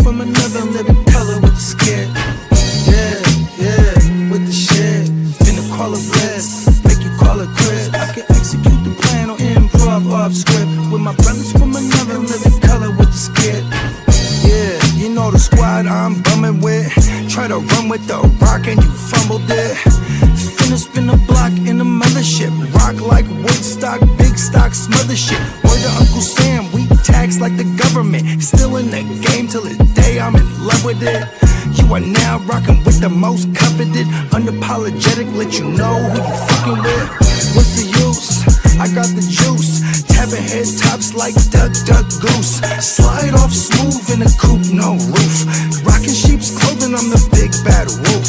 from another living color with the skit. Yeah, with the shit. Finna call it blitz, make you call it quits. I can execute the plan or improv off script with my brothers from another living color with the skit. Yeah, you know the squad I'm bumming with. Try to run with the rock and you fumbled it. Finna spin the block in the mothership. Rock like Woodstock, big stock, smother shit. Word to Uncle Sam, we tax like the government. Still in the game till the day I'm in love with it. You are now rocking with the most coveted. Unapologetic, let you know who you fucking with. What's the use? I got the juice. Tapping head tops like Duck, Duck, Goose. Slide off smooth in a coupe, no roof. Rocking sheep's clothing, I'm the big bad wolf.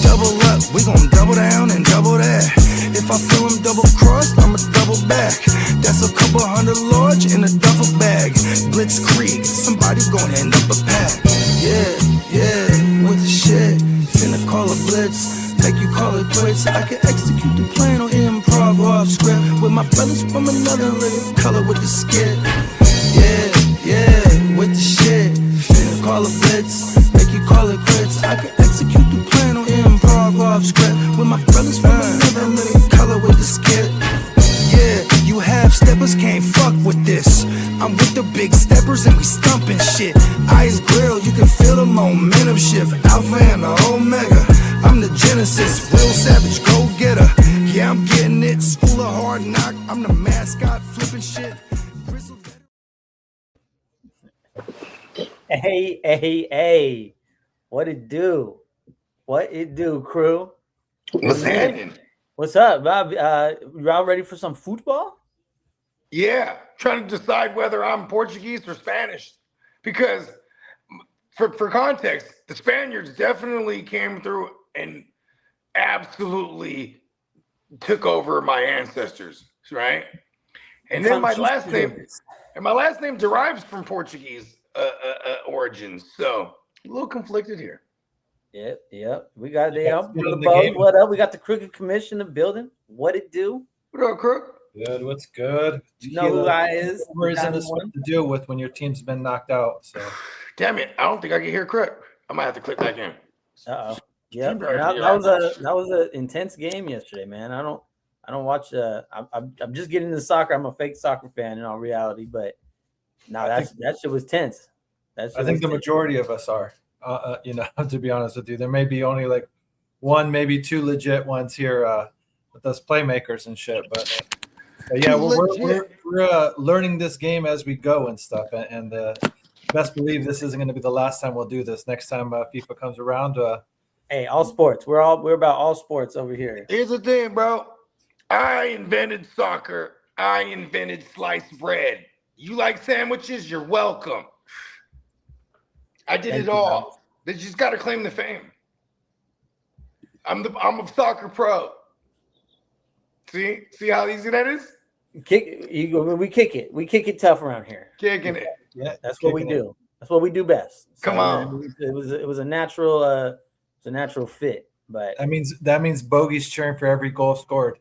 Double up, we gon' double down and double that. If I feel him double crossed, I'ma double back. That's a couple hundred large in a duffel bag. Blitzkrieg, somebody gon' end up a pack. Yeah, with the shit. Finna call a blitz, make you call it quits. I can execute the plan or improv off script with my brothers from another living color with the skit. Yeah, with the shit. Finna call a blitz, make you call it quits. I can execute the plan or improv off script with my brothers from another living color with the skit. Yeah, you half steppers can't fuck with this. I'm with the big steppers and we stumping shit. Ice grill, you can feel the momentum shift. Alpha and the Omega, I'm the Genesis. Real savage, go getter. Yeah, I'm getting it. School of hard knock, I'm the mascot, flipping shit. Hey. What it do? What it do, crew? What's happening? What's up, Bob? Y'all ready for some football? Yeah, trying to decide whether I'm Portuguese or Spanish. Because for context, the Spaniards definitely came through and absolutely took over my ancestors, right? And then my last name derives from Portuguese origins. So a little conflicted here. Yep. We got the what up? We got the Crooked Commission of building. What it do? What up, Crook? Good. What's good? You know who I is? Isn't this what to deal with when your team's been knocked out? So, damn it! I don't think I can hear Crook. I might have to click back in. Yeah, that was an intense game yesterday, man. I don't watch. I'm just getting into soccer. I'm a fake soccer fan in all reality, but no, that shit was tense. I think the majority of us are. To be honest with you, there may be only like one, maybe two legit ones here with us playmakers and shit. But yeah, we're learning this game as we go and stuff. And best believe this isn't going to be the last time we'll do this. Next time FIFA comes around. Hey, all sports. We're about all sports over here. Here's the thing, bro. I invented soccer. I invented sliced bread. You like sandwiches? You're welcome. I did it all. They just got to claim the fame. I'm a soccer pro. See how easy that is? We kick it. We kick it tough around here. Kicking it. Yeah, that's what we do. That's what we do best. Come on. It was a natural fit. But that means Bogey's cheering for every goal scored.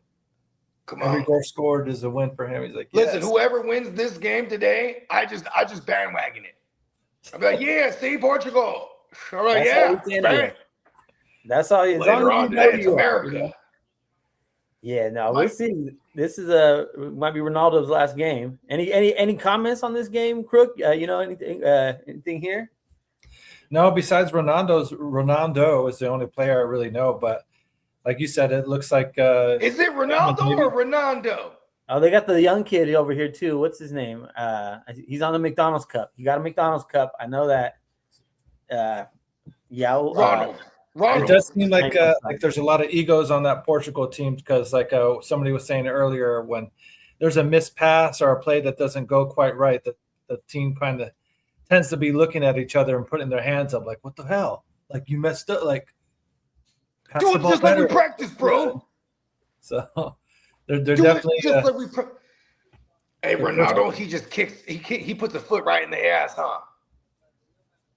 Come on. Every goal scored is a win for him. He's like, listen, whoever wins this game today, I just bandwagon it. I'm like, yeah, see Portugal. All right, yeah. That's all. Later on today, it's America. Yeah, no, we'll see. This is might be Ronaldo's last game. Any comments on this game, Crook? Anything here? No, besides Ronaldo is the only player I really know. But like you said, it looks like is it Ronaldo or Ronaldo? Oh, they got the young kid over here too. What's his name? He's on the McDonald's Cup. He got a McDonald's Cup. I know that. Ronald. It does seem like there's a lot of egos on that Portugal team because, like somebody was saying earlier, when there's a missed pass or a play that doesn't go quite right, the team kind of tends to be looking at each other and putting their hands up, like, "What the hell? Like you messed up? Like do it just like we practice, bro." So they're definitely just like we. Hey, Ronaldo, he just kicks. He puts a foot right in the ass, huh?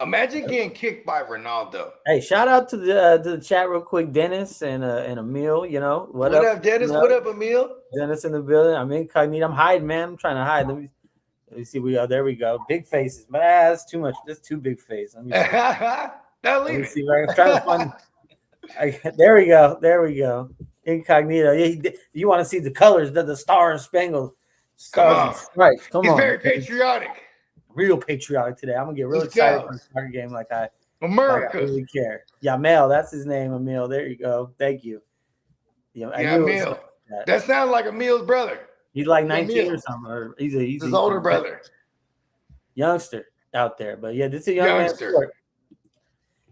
Imagine getting kicked by Ronaldo. Hey, shout out to the chat real quick, Dennis and Emil. You know what up, Dennis? What up, Emil? Dennis in the building. I'm incognito. I'm hiding, man. I'm trying to hide. Let me see. There we go. Big faces, but that's too much. That's too big face. Let me see. Now Let leave me it. see if I'm trying to find. There we go. There we go. Incognito. Yeah, you want to see the colors, the Star and Spangled Stars and Stripes. Come He's on. very patriotic. Real patriotic today. I'm gonna get real Let's excited go. for the soccer game like I America. really care. Yamel, that's his name, Emil. There you go. Thank you. Yeah, I knew it was Emil. That sounds like Emil's brother. He's like 19 Emil. or something. Or he's his older brother. Youngster out there. But yeah, this is a young man Youngster. sport.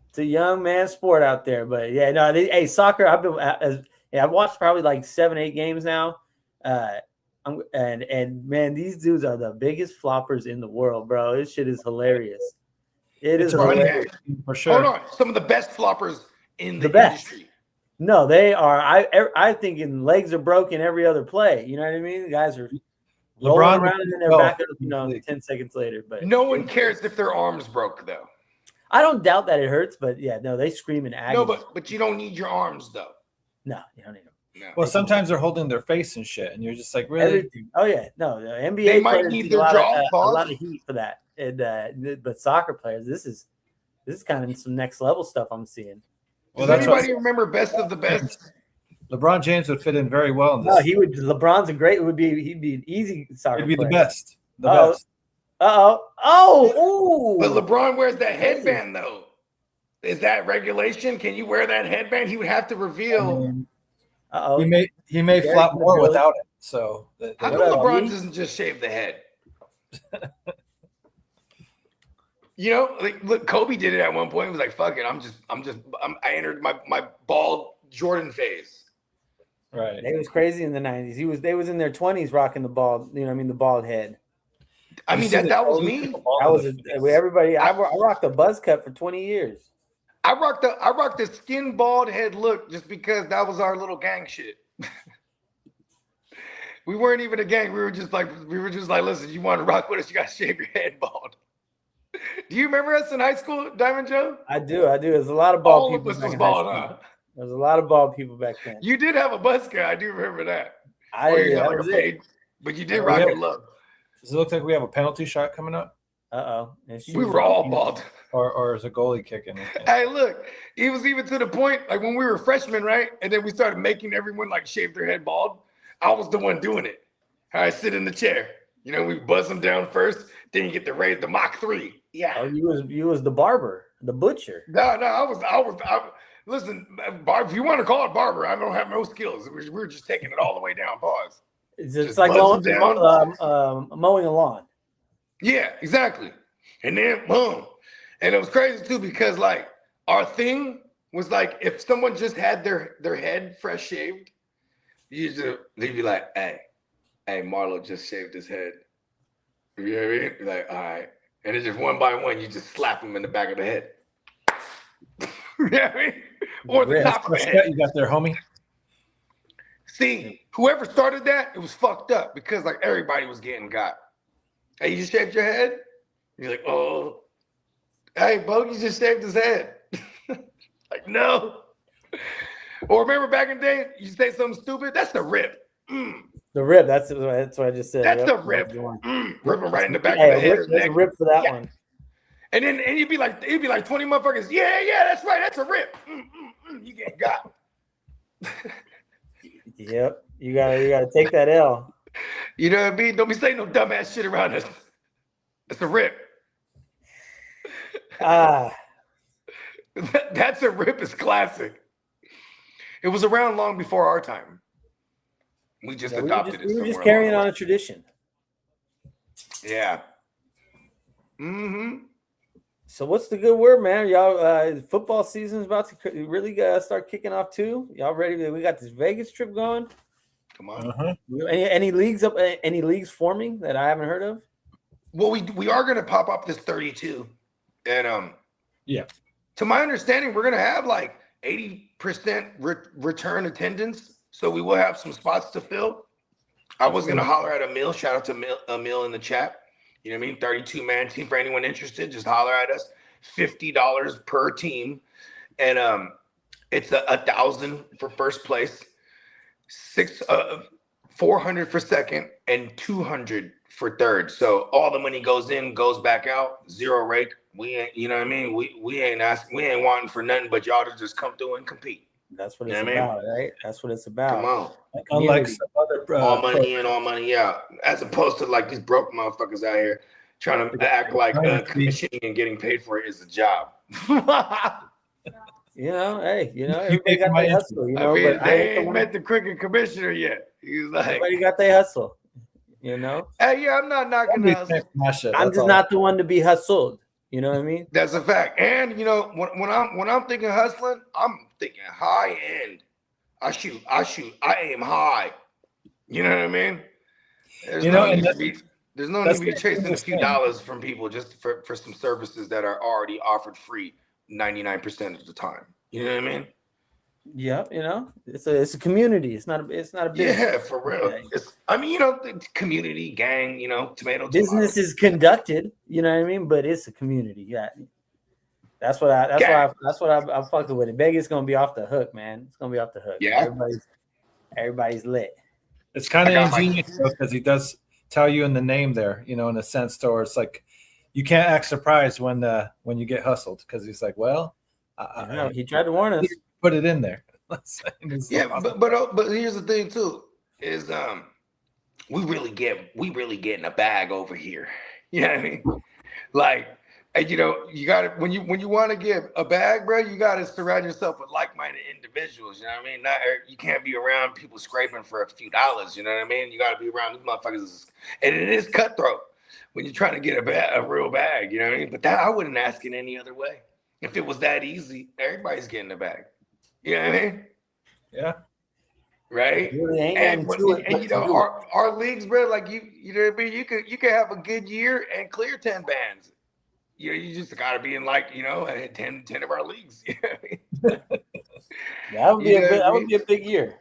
It's a young man sport out there. But yeah, no, hey, soccer, I've watched probably like 7-8 games now. And man, these dudes are the biggest floppers in the world, bro. This shit is hilarious. It's hilarious. For sure. Hold on. Some of the best floppers in the best. industry. No, they are. I think legs are broken every other play. You know what I mean? The guys are rolling around and then they're back up, 10 seconds later. But no one cares if their arms broke, though. I don't doubt that it hurts, but yeah, no, they scream in agony. No, but you don't need your arms, though. No, you don't need them. No. Well, sometimes they're holding their face and shit, and you're just like, really? Everything. Oh yeah, no, the NBA They might players need need their jaw a lot of heat for that. And but soccer players, this is kind of some next level stuff I'm seeing. Does anybody remember Best of the Best? LeBron James would fit in very well in this. No, he would. LeBron's a great. He'd be an easy soccer. He'd be player. the best. The best. Oh. But LeBron wears that headband though. Is that regulation? Can you wear that headband? He would have to reveal. He may flop more without it. So how come LeBron doesn't just shave the head? You know, like look, Kobe did it at one point. He was like, "Fuck it, I entered my bald Jordan phase." Right. It was crazy in the 90s. They was in their 20s rocking the bald. You know, what I mean, the bald head. I mean that was me. That was everybody. I rocked a buzz cut for 20 years. I rocked the skin bald head look just because that was our little gang shit. We weren't even a gang. We were just like, listen, you want to rock with us, you got to shave your head bald. Do you remember us in high school, Diamond Joe? I do. There's a lot of bald people. All of us was bald, huh? There was a lot of bald people back then. You did have a buzz cut. I do remember that. But you did rock a look. Does it look like we have a penalty shot coming up? We were all bald. Or is a goalie kicking? Hey, look, it was even to the point, like when we were freshmen, right? And then we started making everyone like shave their head bald. I was the one doing it. I sit in the chair. You know, we buzz them down first, then you get to raise the Mach 3. Yeah. Oh, you was the barber, the butcher. No, I was listen, if you want to call it barber, I don't have no skills. We're just taking it all the way down. Pause. It's like mowing a lawn. Yeah, exactly. And then boom. And it was crazy too, because like our thing was like if someone just had their head fresh shaved, they'd be like, hey, Marlo just shaved his head. You know what I mean? Like, all right. And it's just one by one, you just slap him in the back of the head. You know what I mean? Or the top of the head. You got there, homie. See, whoever started that, it was fucked up because like everybody was getting got. Hey, you just shaved your head? You're like, oh. Hey, Bogey just shaved his head. Like, no. Or remember back in the day, you say something stupid? That's the rip. The rip. That's what I just said. That's the rip. Ripping right in the back of the head. There's a rip for that one. And then it'd be like 20 motherfuckers. Yeah, that's right. That's a rip. You get got. Yep. You gotta take that L. You know what I mean? Don't be saying no dumbass shit around us. It's a rip. That's a rip is classic. It was around long before our time. We just adopted it. We were just carrying on a tradition. Yeah. Mm-hmm. So what's the good word, man? Y'all, football season's about to really start kicking off too. Y'all ready? We got this Vegas trip going. Come on. Any leagues up? Any leagues forming that I haven't heard of? Well, we are going to pop up this 32, and yeah. To my understanding, we're going to have like 80% return attendance, so we will have some spots to fill. I was going to holler at Emil. Shout out to Emil in the chat. You know what I mean? 32-man team for anyone interested. Just holler at us. $50 per team, and it's $1,000 for first place, $400 for second, and $200 for third. So all the money goes in, goes back out, zero rake. We ain't, you know what I mean? We ain't wanting for nothing but y'all to just come through and compete. That's what it's about, right? That's what it's about. Come on. Unlike some other all money in, all money out, as opposed to like these broke motherfuckers out here trying to act like commissioning and getting paid for it is a job. Everybody got their hustle, but they ain't met the cricket commissioner yet. He's like, everybody got their hustle, Hey, yeah, I'm not knocking the hustle. I'm just not the one to be hustled. You know what I mean? That's a fact. And when I'm thinking hustling, I'm thinking high end. I aim high. You know what I mean? There's no need to be chasing a few dollars from people just for some services that are already offered free 99% of the time. You know what I mean? Yeah, it's a community. It's not a business. Yeah, for real. It's community, gang, tomato. Business is conducted, you know what I mean? But it's a community. Yeah. That's why I'm fucking with it. Vegas gonna be off the hook, man. It's gonna be off the hook. Yeah. Everybody's lit. It's kind of ingenious because he does tell you in the name there, in a sense, to where it's like you can't act surprised when you get hustled, because he's like, well, he tried to warn us. Put it in there. Yeah, but here's the thing too, is we really get in a bag over here. You know what I mean? Like, you got to when you want to give a bag, bro, you got to surround yourself with like-minded individuals. You know what I mean? You can't be around people scraping for a few dollars. You know what I mean? You got to be around these motherfuckers, and it is cutthroat when you're trying to get a real bag. You know what I mean? But that I wouldn't ask it any other way. If it was that easy, everybody's getting a bag. You know what I mean? Yeah. Right. Our leagues, bro, like you know what I mean? You could have a good year and clear 10 bands. You just gotta be in 10 of our leagues. You know what I mean? That would be a big year.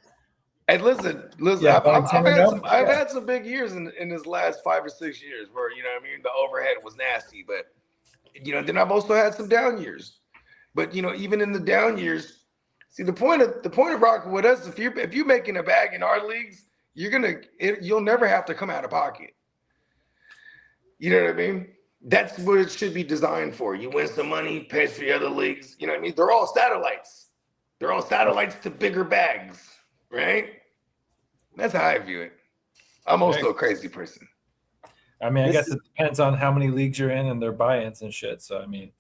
And listen, Yeah, I've had some big years in this last 5 or 6 years where the overhead was nasty, but then I've also had some down years. But even in the down years, see, the point of rocking with us, if you're making a bag in our leagues, you'll never have to come out of pocket. You know what I mean? That's what it should be designed for. You win some money, pays for the other leagues. You know what I mean? They're all satellites. They're all satellites to bigger bags, right? That's how I view it. I'm also a crazy person. I mean, I guess it depends on how many leagues you're in and their buy-ins and shit. So I mean,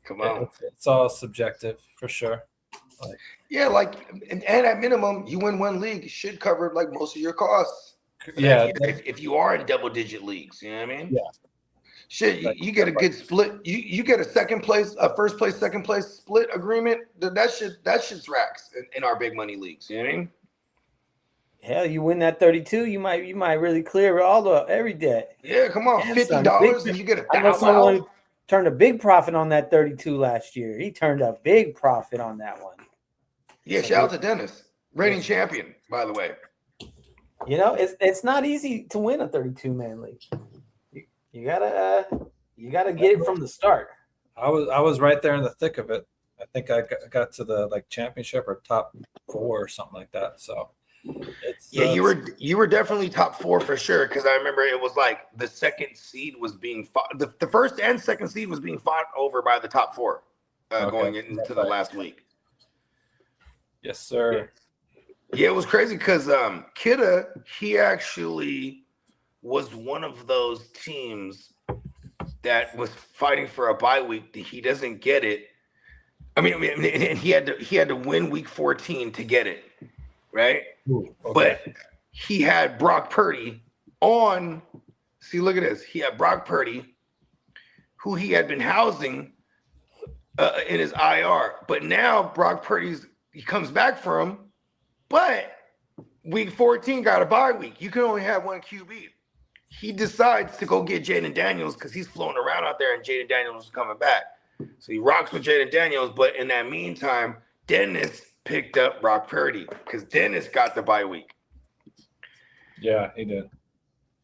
come on, it's all subjective for sure. And at minimum, you win one league, it should cover like most of your costs. Yeah, if you are in double-digit leagues, you know what I mean? Yeah. Shit, you get a good split. You get a first place, second place split agreement. That shit's racks in our big money leagues. You know what I mean? Hell, you win that 32, you might really clear every debt. Yeah, come on, $50 and you get $1,000. Turned a big profit on that 32 last year. He turned a big profit on that one. Yeah, shout out to Dennis, reigning champion, by the way. It's not easy to win a 32-man league. You gotta get it from the start. I was right there in the thick of it. I think I got to the championship or top 4 or something like that. So you were definitely top 4 for sure, because I remember it was like the second seed was being fought. The first and second seed was being fought over by the top 4 going into the last week. Yes, sir. Yeah, it was crazy because Kidda, he actually was one of those teams that was fighting for a bye week. He doesn't get it. I mean, and he had to win week 14 to get it, right? Ooh, okay. But he had Brock Purdy on. See, look at this. He had Brock Purdy, who he had been housing in his IR. But now Brock he comes back from, but week 14 got a bye week. You can only have one QB. He decides to go get Jaden Daniels because he's floating around out there and Jaden Daniels is coming back. So he rocks with Jaden Daniels, but in that meantime, Dennis picked up Brock Purdy because Dennis got the bye week. Yeah, he did.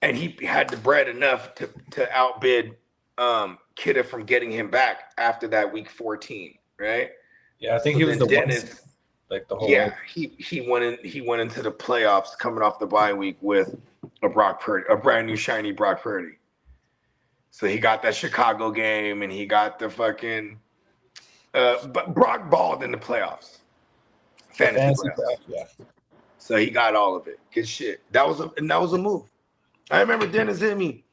And he had the bread enough to outbid Kidda from getting him back after that week 14, right? Yeah, I think so he was the Dennis. like the whole Yeah, he went into the playoffs coming off the bye week with a brand new shiny Brock Purdy. So he got that Chicago game, and he got the fucking but Brock balled in the playoffs. Fantasy playoffs. yeah. So he got all of it. Good shit. That was a move. I remember Dennis hit me.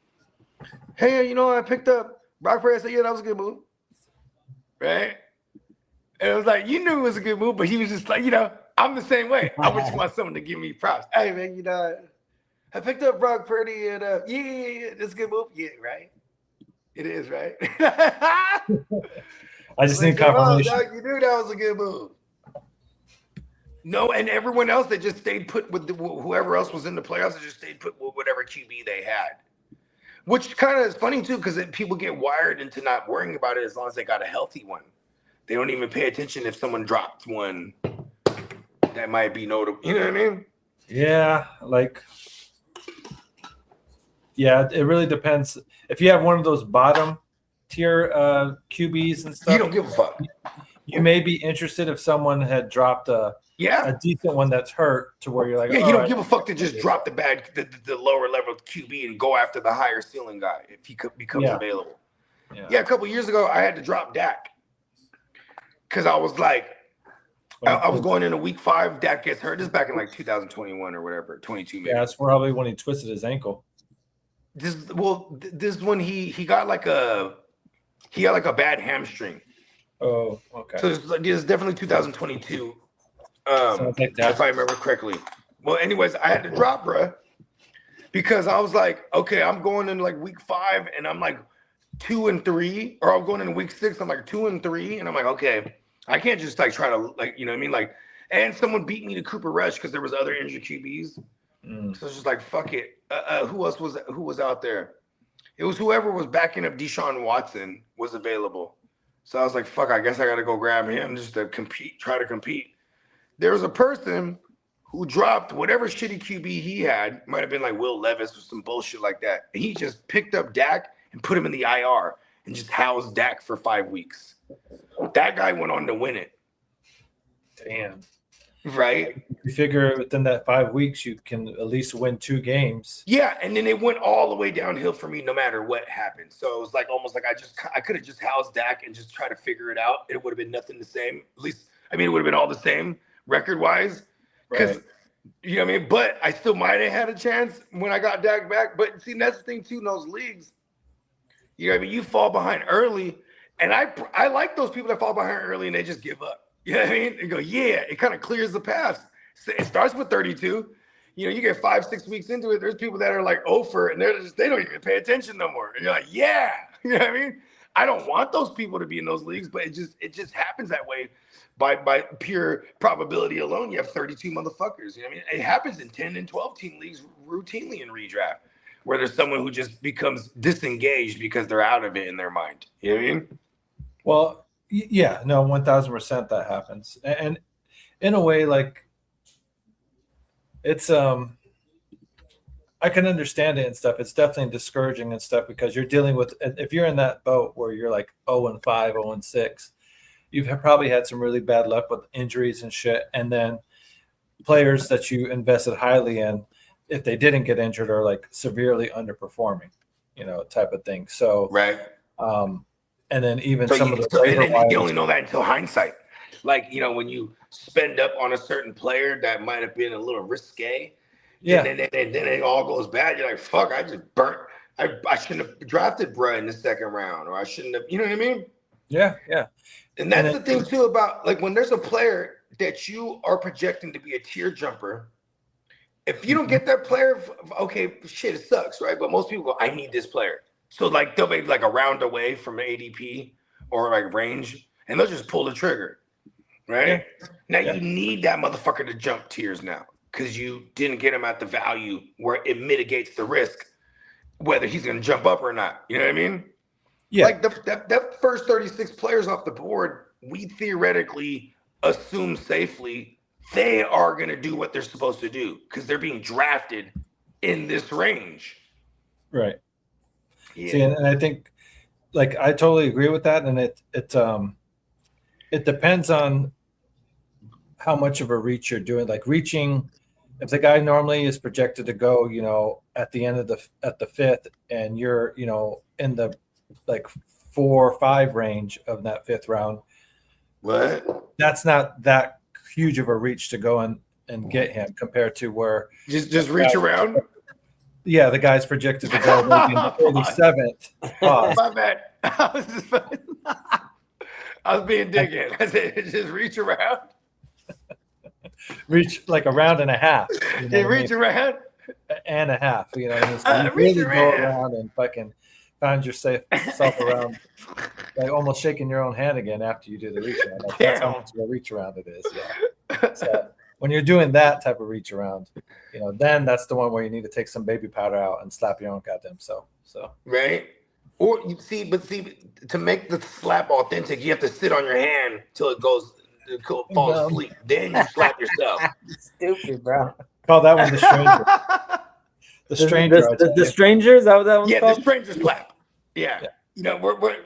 Hey, I picked up Brock Purdy. I said, yeah, that was a good move. Right? And it was like, you knew it was a good move, but he was just like, I'm the same way. I just want someone to give me props. Hey, man, I picked up Brock Purdy, and yeah, that's a good move. Yeah, right? It is, right? I just need confirmation. Oh, you knew that was a good move. No, and everyone else, they just stayed put with whoever else was in the playoffs. They just stayed put with whatever QB they had, which kind of is funny too, because people get wired into not worrying about it as long as they got a healthy one. They don't even pay attention if someone dropped one that might be notable. You know what I mean? Yeah, it really depends. If you have one of those bottom tier QBs and stuff, You don't give a fuck. You may be interested if someone had dropped a decent one that's hurt to where you're like, you don't give a fuck to just drop the lower level QB and go after the higher ceiling guy if he becomes available. Yeah, a couple years ago, I had to drop Dak because I was like, I was going into week 5. Dak gets hurt. This is back in like 2021 or whatever, 22 maybe. Yeah, that's probably when he twisted his ankle. This is when he got like a bad hamstring. Oh, okay. So this is definitely 2022. Like if I remember correctly. Well, anyways, I had to drop, bruh, because I was like, okay, I'm going into like week 5 and I'm like 2-3, or I'm going into week 6, I'm like 2-3, and I'm like, okay, I can't just like try to like, you know what I mean? Like, and someone beat me to Cooper Rush because there was other injured QBs. So it's just like, fuck it. Who was out there? It was whoever was backing up Deshaun Watson was available. So I was like, fuck, I guess I got to go grab him just to try to compete. There was a person who dropped whatever shitty QB he had, might have been like Will Levis or some bullshit like that. And he just picked up Dak and put him in the IR and just housed Dak for 5 weeks. That guy went on to win it. Damn. Right? You figure within that 5 weeks, you can at least win 2 games. Yeah, and then it went all the way downhill for me no matter what happened. So it was like almost like I could have just housed Dak and just try to figure it out. It would have been nothing the same. At least, it would have been all the same record-wise. Because, you know what I mean? But I still might have had a chance when I got Dak back. But see, that's the thing too in those leagues. You know what I mean? You fall behind early. And I like those people that fall behind early and they just give up. You know what I mean? They go, yeah, it kind of clears the path. It starts with 32. You get 5-6 weeks into it. There's people that are like over and they don't even pay attention no more. And you're like, yeah. You know what I mean? I don't want those people to be in those leagues, but it just happens that way by pure probability alone. You have 32 motherfuckers. You know what I mean? It happens in 10 and 12 team leagues routinely in redraft, where there's someone who just becomes disengaged because they're out of it in their mind. You know what I mean? Well, yeah, no, 1,000% that happens. And in a way, like, it's I can understand it and stuff. It's definitely discouraging and stuff because you're dealing with, if you're in that boat where you're like 0-5, 0-6, you've probably had some really bad luck with injuries and shit. And then players that you invested highly in, if they didn't get injured, are like severely underperforming, type of thing. So, right. And then even you only know that until hindsight. Like, when you spend up on a certain player that might have been a little risque, and then it all goes bad. You're like, fuck, I just burnt. I shouldn't have drafted bruh in the second round, or I shouldn't have, you know what I mean? Yeah. And that's the thing too about like when there's a player that you are projecting to be a tier jumper, if you don't get that player, okay, shit, it sucks, right? But most people go, I need this player. So like they'll be like a round away from ADP or like range, and they'll just pull the trigger, right? Now you need that motherfucker to jump tiers now because you didn't get him at the value where it mitigates the risk, whether he's going to jump up or not. You know what I mean? Yeah. Like that first 36 players off the board, we theoretically assume safely they are going to do what they're supposed to do because they're being drafted in this range. Right. Yeah. See, and I think, like, I totally agree with that, and it depends on how much of a reach you're doing. Like reaching, if the guy normally is projected to go, at the end of the fifth, and you're, in the like 4 or 5 range of that fifth round, What? that's not that huge of a reach to go and get him compared to where Just reach around. Yeah, the guy's projected to go maybe in the early 7th. Pause. My bad. I was being dickhead. I said, just reach around. Reach like a round and a half. Reach around. And a half. So you Reach really around. go around and fucking find yourself around, like almost shaking your own hand again after you do the reach around. Like, that's how much of a reach around it is. Yeah. So when you're doing that type of reach around, then that's the one where you need to take some baby powder out and slap your own goddamn self. So right. Or to make the slap authentic, you have to sit on your hand till it falls asleep. Then you slap yourself. Stupid, bro. Call that one the stranger. The stranger. The stranger, is that what that one's called? The stranger slap. Yeah. We're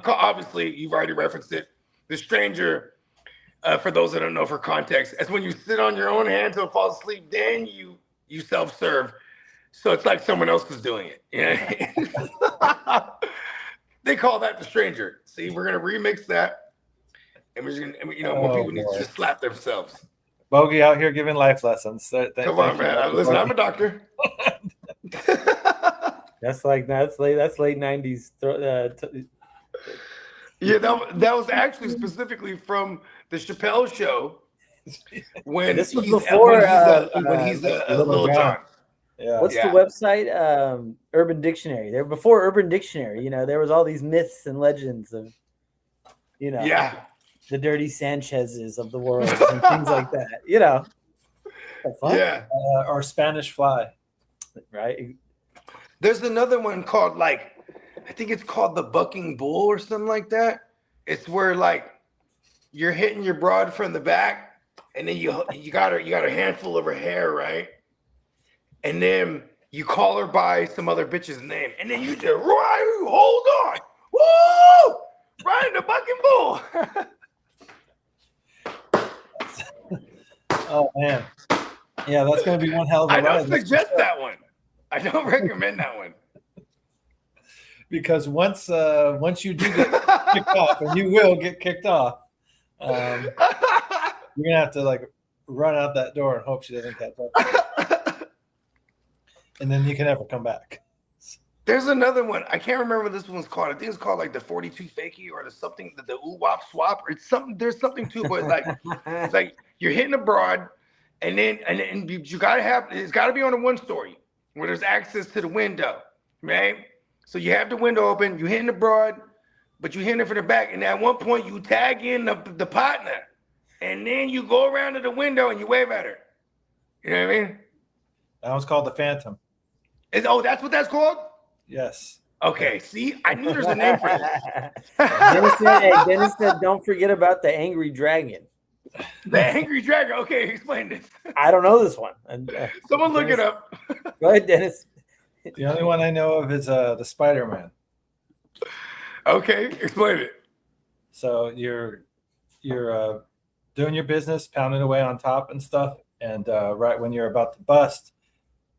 obviously you've already referenced it. The stranger, for those that don't know, for context, is when you sit on your own hand till it falls asleep. Then you self-serve. So it's like someone else is doing it. They call that the stranger. See, we're gonna remix that, and we're just gonna, more people need to just slap themselves. Bogey out here giving life lessons. Come on, man. Listen, I'm a doctor. That's late 90s. Yeah, that was actually specifically from the Chappelle show when this was he's before when he's a Little John. Yeah. What's the website? Urban Dictionary. They were before Urban Dictionary. There was all these myths and legends of, the dirty Sanchez's of the world and things like that. Yeah. Or Spanish Fly. Right. There's another one called I think it's called the Bucking Bull or something like that. It's where you're hitting your broad from the back, and then you got a handful of her hair, right? And then you call her by some other bitch's name, and then you just hold on, woo, right in the Bucking Bull. Oh man, yeah, that's gonna be one hell of a ride. I don't suggest that one. I don't recommend that one. Because once you do get kicked off, and you will get kicked off, you're gonna have to run out that door and hope she doesn't catch up. And then you can never come back. There's another one. I can't remember what this one's called. I think it's called the 42 fakie or the ooh wop swap or it's something. There's something to it, but it's like you're hitting a broad, and then you gotta have it's gotta be on a 1-story where there's access to the window, right? So you have the window open, you're hitting the broad, but you're hitting it from the back, and at one point you tag in the partner, and then you go around to the window and you wave at her. You know what I mean? That one's called the Phantom. That's what that's called? Yes. Okay, see, I knew there's a name for this. Dennis said, don't forget about the Angry Dragon. The Angry Dragon. Okay, explain this. I don't know this one. Someone look it up. Go ahead, Dennis. The only one I know of is the Spider-Man. Okay, explain it. So you're doing your business, pounding away on top and stuff, and right when you're about to bust,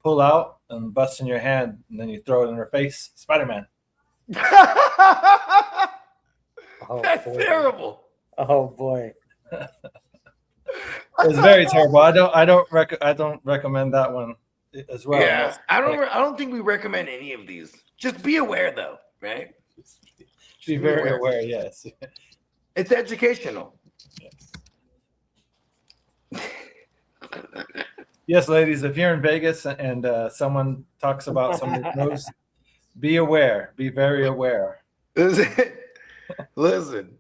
pull out and bust in your hand, and then you throw it in her face. Spider-Man. That's terrible. Oh boy. It's very terrible. I don't recommend that one as well. Yeah, I don't think we recommend any of these. Just be aware, though, right? Be very aware. Yes. It's educational. Yes, ladies. If you're in Vegas and someone talks about some of the moves, be aware. Be very aware. Listen.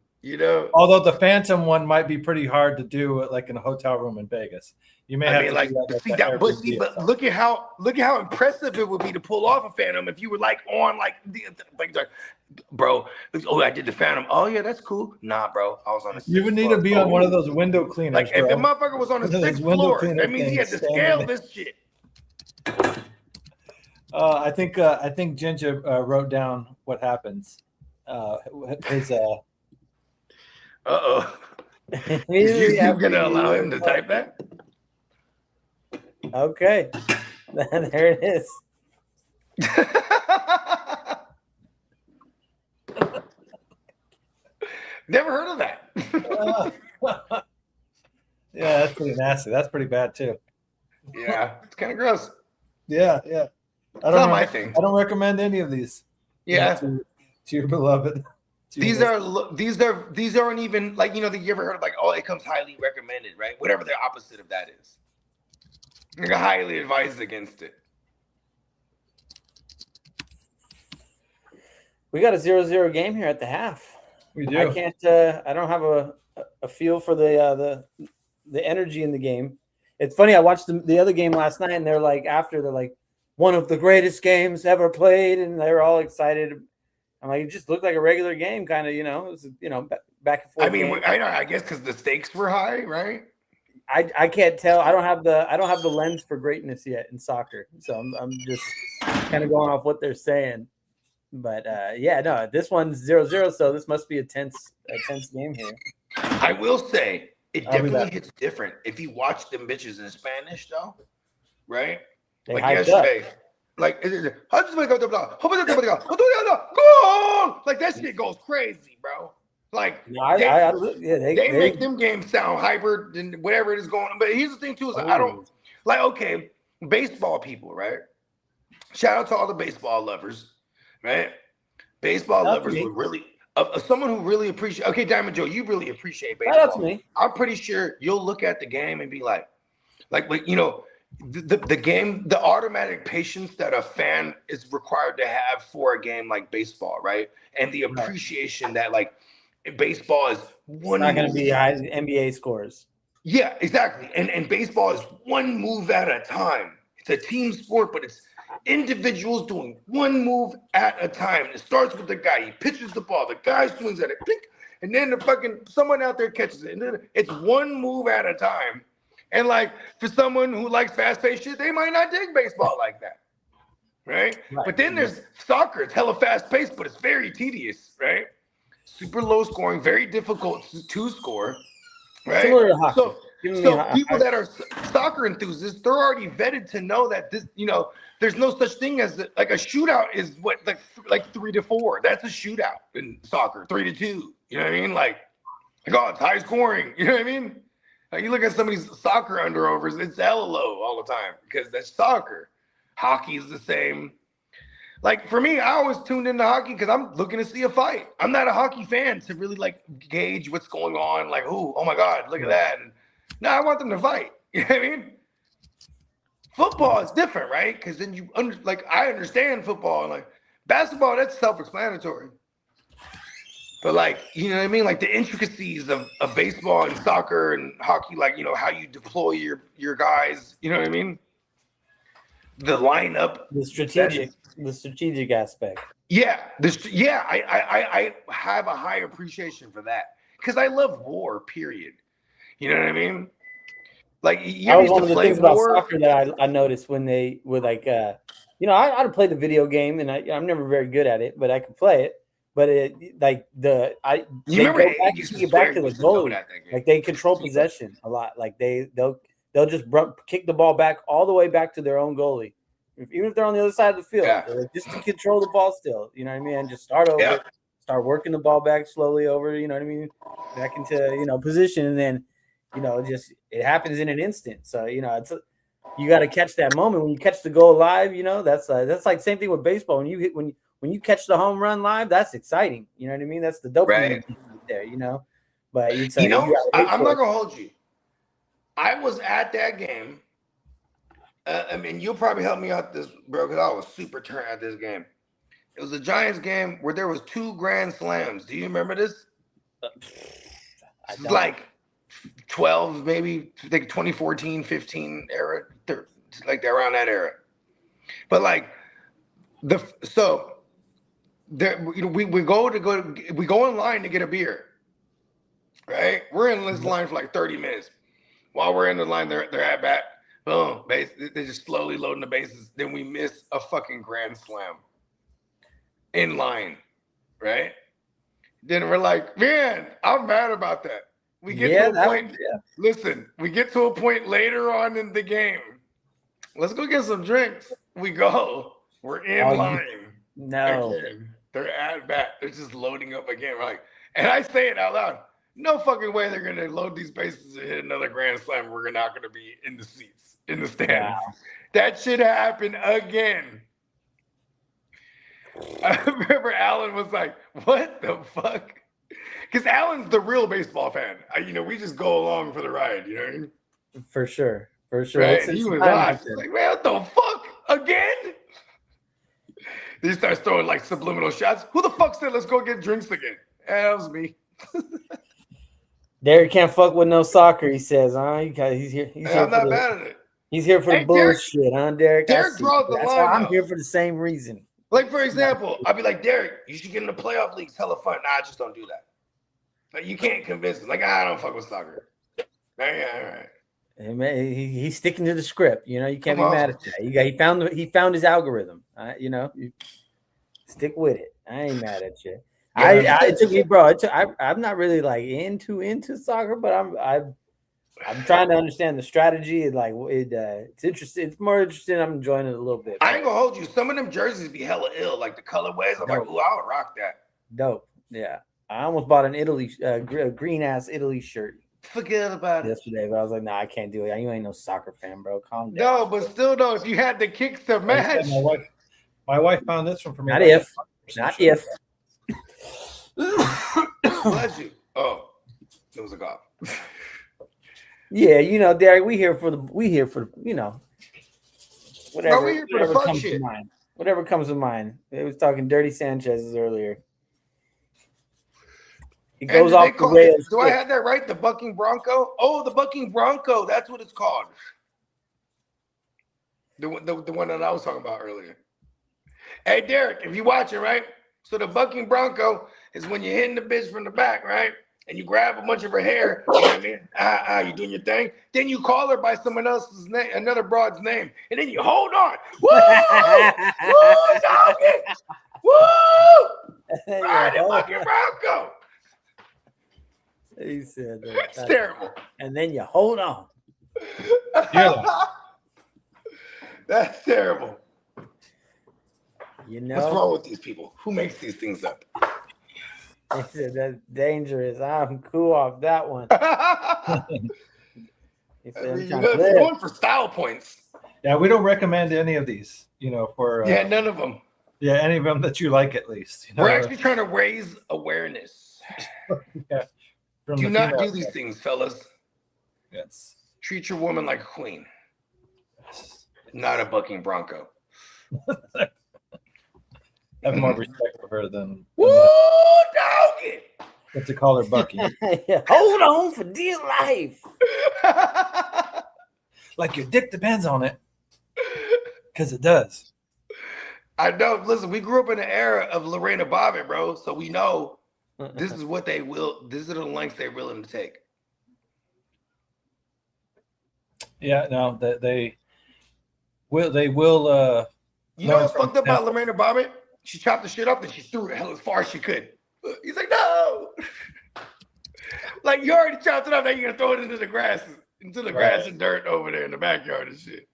Although the Phantom one might be pretty hard to do, in a hotel room in Vegas. You may have to but look at how impressive it would be to pull off a Phantom if you were on bro. Oh, I did the Phantom. Oh yeah, that's cool. Nah, bro, I was on. You would need to be on one of those window cleaners. If the motherfucker was on the 6th floor, that means he had to scale this shit. I think Ginger wrote down what happens. His Immediately YouTube after gonna allow you- him to type that? Okay. There it is. Never heard of that. Yeah, that's pretty nasty. That's pretty bad too. Yeah, it's kind of gross. Yeah. It's not my thing. I don't recommend any of these. Yeah. To your beloved. These aren't even like, you ever heard of like, oh, it comes highly recommended, right? Whatever the opposite of that is. Like highly advised against it. We got a 0-0 game here at the half. We do. I can't. I don't have a feel for the energy in the game. It's funny. I watched the other game last night, and they're like, one of the greatest games ever played, and they were all excited. I'm like, it just looked like a regular game, kind of. It was, back and forth. I mean, game. I guess because the stakes were high, right? I can't tell. I don't have the lens for greatness yet in soccer, so I'm just kind of going off what they're saying. But no, this one's 0-0, so this must be a tense game here. I will say it definitely hits different if you watch them bitches in Spanish, though, right? They like hyped yesterday, like that shit goes crazy, bro. Like they make them games sound hyper and whatever it is going on. But here's the thing too: is I don't like baseball people, right? Shout out to all the baseball lovers, right? Baseball lovers would really someone who really appreciate. Okay, Diamond Joe, you really appreciate baseball. Shout out to me. I'm pretty sure you'll look at the game and be like the game, the automatic patience that a fan is required to have for a game like baseball, right? And the appreciation that like baseball is one. It's not going to be high NBA scores. Yeah, exactly. And baseball is one move at a time. It's a team sport, but it's individuals doing one move at a time. It starts with the guy. He pitches the ball. The guy swings at it. Blink, and then someone out there catches it. And then it's one move at a time. And like for someone who likes fast-paced shit, they might not dig baseball like that. Right? But then there's soccer. It's hella fast-paced, but it's very tedious, right? Super low scoring, very difficult to score. Right? Similar to hockey. So people that are soccer enthusiasts, they're already vetted to know that this, there's no such thing as like a shootout is what like 3-4. That's a shootout in soccer, 3-2. You know what I mean? Like oh, it's high scoring. You know what I mean? Like you look at some of these soccer underovers, it's hella low all the time because that's soccer. Hockey is the same. Like for me, I always tuned into hockey because I'm looking to see a fight. I'm not a hockey fan to really like gauge what's going on. Like, oh my God, look at that. And, no, I want them to fight. You know what I mean? Football is different, right? Because then I understand football and like basketball, that's self-explanatory. But like, you know what I mean? Like the intricacies of baseball and soccer and hockey, like, how you deploy your guys, you know what I mean? The lineup. The strategic aspect. Yeah. I have a high appreciation for that. Because I love war, period. You know what I mean? Like that was one of the things about soccer that I noticed when they were like, I'd play the video game and I'm never very good at it, but I could play it. But get back to the goalie. Like they control possession a lot. Like they'll just kick the ball back all the way back to their own goalie, even if they're on the other side of the field, just to control the ball still. You know what I mean? And just start over, start working the ball back slowly over. You know what I mean? Back into position, and then. Just it happens in an instant. So it's you got to catch that moment when you catch the goal live. That's like same thing with baseball. When you catch the home run live, that's exciting. You know what I mean? That's the dopamine there. But I'm not gonna hold you. I was at that game. I mean, you'll probably help me out this, bro, because I was super turned at this game. It was a Giants game where there was 2 grand slams. Do you remember this? Like 12, maybe I think 2014, 15 era, like around that era. But like we go in line to get a beer, right? We're in this line for like 30 minutes. While we're in the line, they're at bat. Boom, they're just slowly loading the bases. Then we miss a fucking grand slam in line, right? Then we're like, man, I'm mad about that. We get to a point. Listen, we get to a point later on in the game. Let's go get some drinks. We go. We're in line. No. Again. They're at bat. They're just loading up again. We're like, and I say it out loud. No fucking way they're gonna load these bases and hit another grand slam. We're not gonna be in the seats, in the stands. Wow. That should happen again. I remember Alan was like, "What the fuck?" Because Alan's the real baseball fan. We just go along for the ride. You know what I mean? For sure. Right? He was like, "Man, what the fuck again?" He starts throwing like subliminal shots. Who the fuck said let's go get drinks again? That was me. Derek can't fuck with no soccer, he says, huh? He's here. I'm not mad at it. He's here for the bullshit, huh, Derek? Derek draws the line. I'm here for the same reason. Like, for example, I'd be like, Derek, you should get in the playoff leagues. Hella fun. Nah, I just don't do that. Like, you can't convince him. Like, I don't fuck with soccer. All right. Hey, man, he's sticking to the script. You can't be mad at that. He found his algorithm. You stick with it. I ain't mad at you. It took me, bro. I'm not really like into soccer, but I'm trying to understand the strategy. Like it's interesting. It's more interesting. I'm enjoying it a little bit. I ain't gonna hold you. Some of them jerseys be hella ill, like the colorways. I'm like, ooh, I would rock that. Dope. Yeah, I almost bought an green ass Italy shirt. Forget about it yesterday, but I was like, nah, I can't do it. You ain't no soccer fan, bro. Calm down. No, but still, though, if you had the kicks to match. My wife found this one for me. Not if. Bless you. Oh, it was a cough. Yeah, Derek, we here for whatever. No, we here for the fun comes shit. To mind. Whatever comes to mind. It was talking Dirty Sanchez's earlier. It goes off the rails. Do I have that right? The bucking bronco? Oh, the bucking bronco. That's what it's called. The one that I was talking about earlier. Hey, Derek, if you watching, right? So the bucking bronco is when you're hitting the bitch from the back, right? And you grab a bunch of her hair. You know what I mean? You doing your thing. Then you call her by someone else's name, another broad's name. And then you hold on. Woo! Woo, doggy! Woo! Ride the bucking bronco. He said that's terrible. And then you hold on. That's terrible. What's wrong with these people? Who makes these things up? He said that's dangerous. I'm cool off that one. He said, you're going for style points. Yeah, we don't recommend any of these. For none of them. Yeah, any of them that you like at least. We're actually trying to raise awareness. Yeah. Do not do these things, fellas. Yes. Treat your woman like a queen. Not a bucking bronco. Have more respect for her than woo, doggy. What to call her Bucky. Hold on for dear life. Like your dick depends on it. Because it does. I know. Listen, we grew up in the era of Lorena Bobbitt, bro. So we know this is what they will. These are the lengths they're willing to take. Yeah, no, they will. You know what's fucked up about Lorena Bobbitt? She chopped the shit up and she threw it hell as far as she could. He's like, no. Like you already chopped it up. Now you're gonna throw it into the grass grass and dirt over there in the backyard and shit.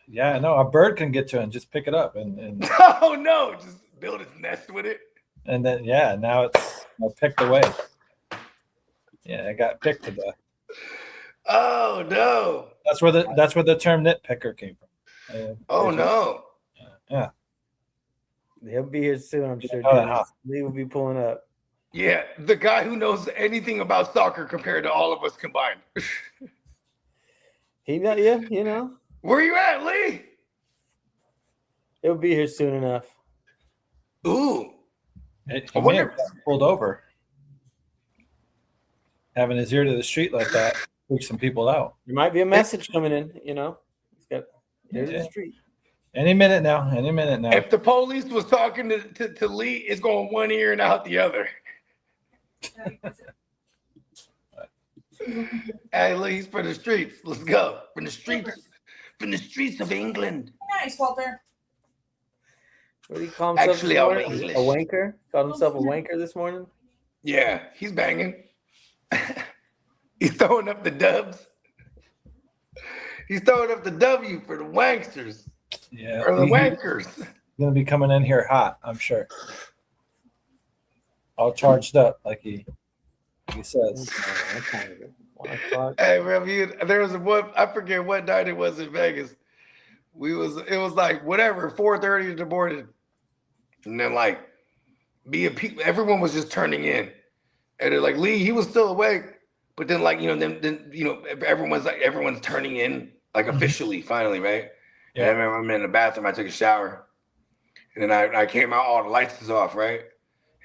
Yeah, no, a bird can get to it and just pick it up and oh no, just build its nest with it. And then now it's picked away. Yeah, it got picked to death. Oh no. That's where the term nitpicker came from. Oh no. Yeah. He'll be here soon, I'm sure. Lee will be pulling up. Yeah, the guy who knows anything about soccer compared to all of us combined. Yeah. Where you at, Lee? He'll be here soon enough. Ooh. He may have pulled over. Having his ear to the street like that freaks some people out. There might be a message coming in, He's got ear to the street. Any minute now. If the police was talking to Lee, it's going one ear and out the other. Hey, Lee, he's for the streets. Let's go. From the streets of England. Nice, Walter. What did he call himself? Actually, I'm English. A wanker? Called himself a wanker this morning? Yeah, he's banging. He's throwing up the dubs. He's throwing up the W for the wanksters. Yeah. Or the wankers. He's gonna be coming in here hot, I'm sure. All charged up, like he says. Hey, bro, there was one, I forget what night it was in Vegas. It was like whatever, 4:30 in the morning. And then like everyone was just turning in. And they're like, Lee, he was still awake. But then like, then everyone's turning in like officially, finally, right? Yeah. And I remember I'm in the bathroom, I took a shower. And then I came out, all the lights is off, right?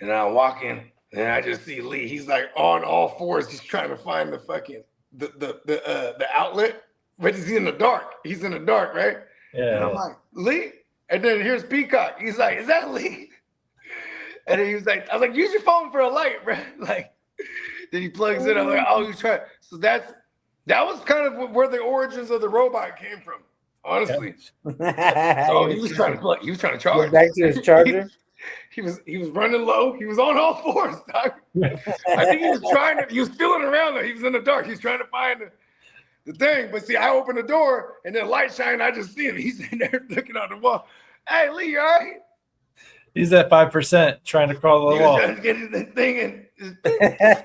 And then I walk in, and I just see Lee. He's like on all fours. He's trying to find the fucking the outlet, but he's in the dark. He's in the dark, right? Yeah. And I'm like, Lee? And then here's Peacock. He's like, is that Lee? And then he was like, I was like, use your phone for a light, bro. Like, then he plugs in. I'm like, oh, he's trying. So that was kind of where the origins of the robot came from, honestly. So he was trying to charge. Back to his charger. He was running low. He was on all fours, dog. I think he was feeling around though. He was in the dark. He's trying to find the thing. But see, I open the door and then light shine. I just see him. He's in there looking on the wall. Hey, Lee, you all right? He's at 5% trying to crawl the wall. He was trying to get the thing in.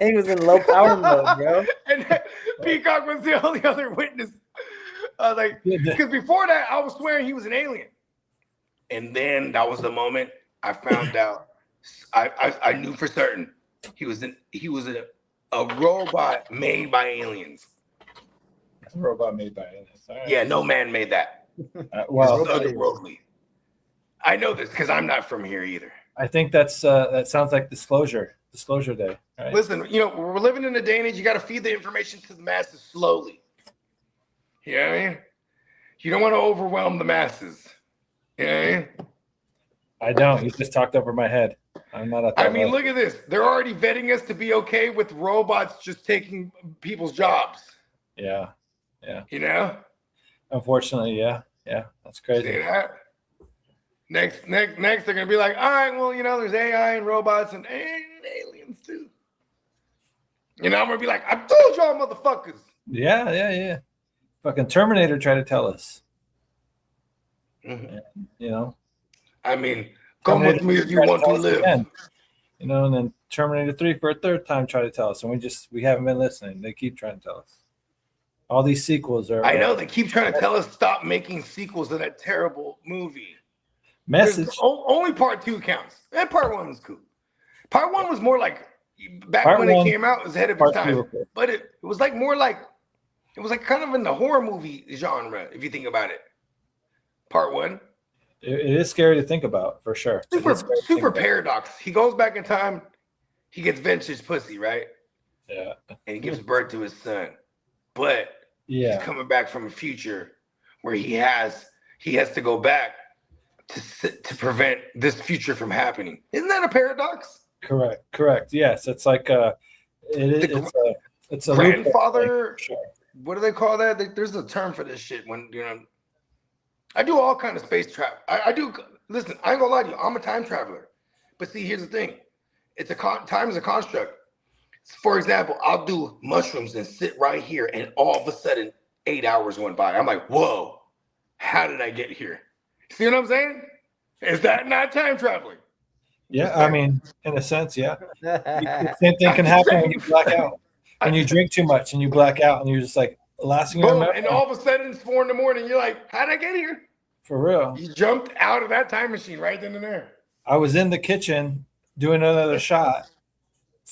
He was in low power mode, bro. And Peacock was the only other witness. I was like, because before that, I was swearing he was an alien. And then that was the moment I found out. I knew for certain he was a robot made by aliens. A robot made by aliens. Right. Yeah, no man made that. Well, otherworldly. I know this because I'm not from here either. I think that sounds like Disclosure Day. Right? Listen, we're living in a day and age. You got to feed the information to the masses slowly. You know what I mean? You don't want to overwhelm the masses. You know what I mean? I don't. You just talked over my head. I'm not. Look at this. They're already vetting us to be okay with robots just taking people's jobs. Yeah. Unfortunately, yeah. That's crazy. See that? Next, they're gonna be like, all right, well, there's AI and robots and aliens too. I'm gonna be like, I told y'all, motherfuckers. Yeah. Fucking Terminator tried to tell us. Mm-hmm. Come with me if you want to live. Again. And then Terminator 3 for a third time tried to tell us, and we haven't been listening. They keep trying to tell us. All these sequels are. I know they keep trying to tell us stop making sequels of that terrible movie. Message. Only part 2 counts. And part 1 was cool. Part 1 was more like when it came out, it was ahead of its time. But it was like more like it was like kind of in the horror movie genre, if you think about it. Part 1. It is scary to think about, for sure. Super paradox. He goes back in time, he gets vintage pussy, right? Yeah. And he gives birth to his son. But he's coming back from a future where he has to go back to prevent this future from happening. Isn't that a paradox? Correct. Yes, it's like it's a grandfather. Like, sure. What do they call that? There's a term for this shit. When I do all kind of space travel. I do. Listen, I ain't gonna lie to you. I'm a time traveler. But see, here's the thing. Time is a construct. For example, I'll do mushrooms and sit right here, and all of a sudden, 8 hours went by. I'm like, whoa, how did I get here? See what I'm saying? Is that not time traveling? Yeah, in a sense, yeah. The same thing can happen when you black out. When you drink too much and you black out, and you're just like, last thing you remember. And all of a sudden, it's 4 a.m. You're like, how'd I get here? For real. You jumped out of that time machine right then and there. I was in the kitchen doing another shot,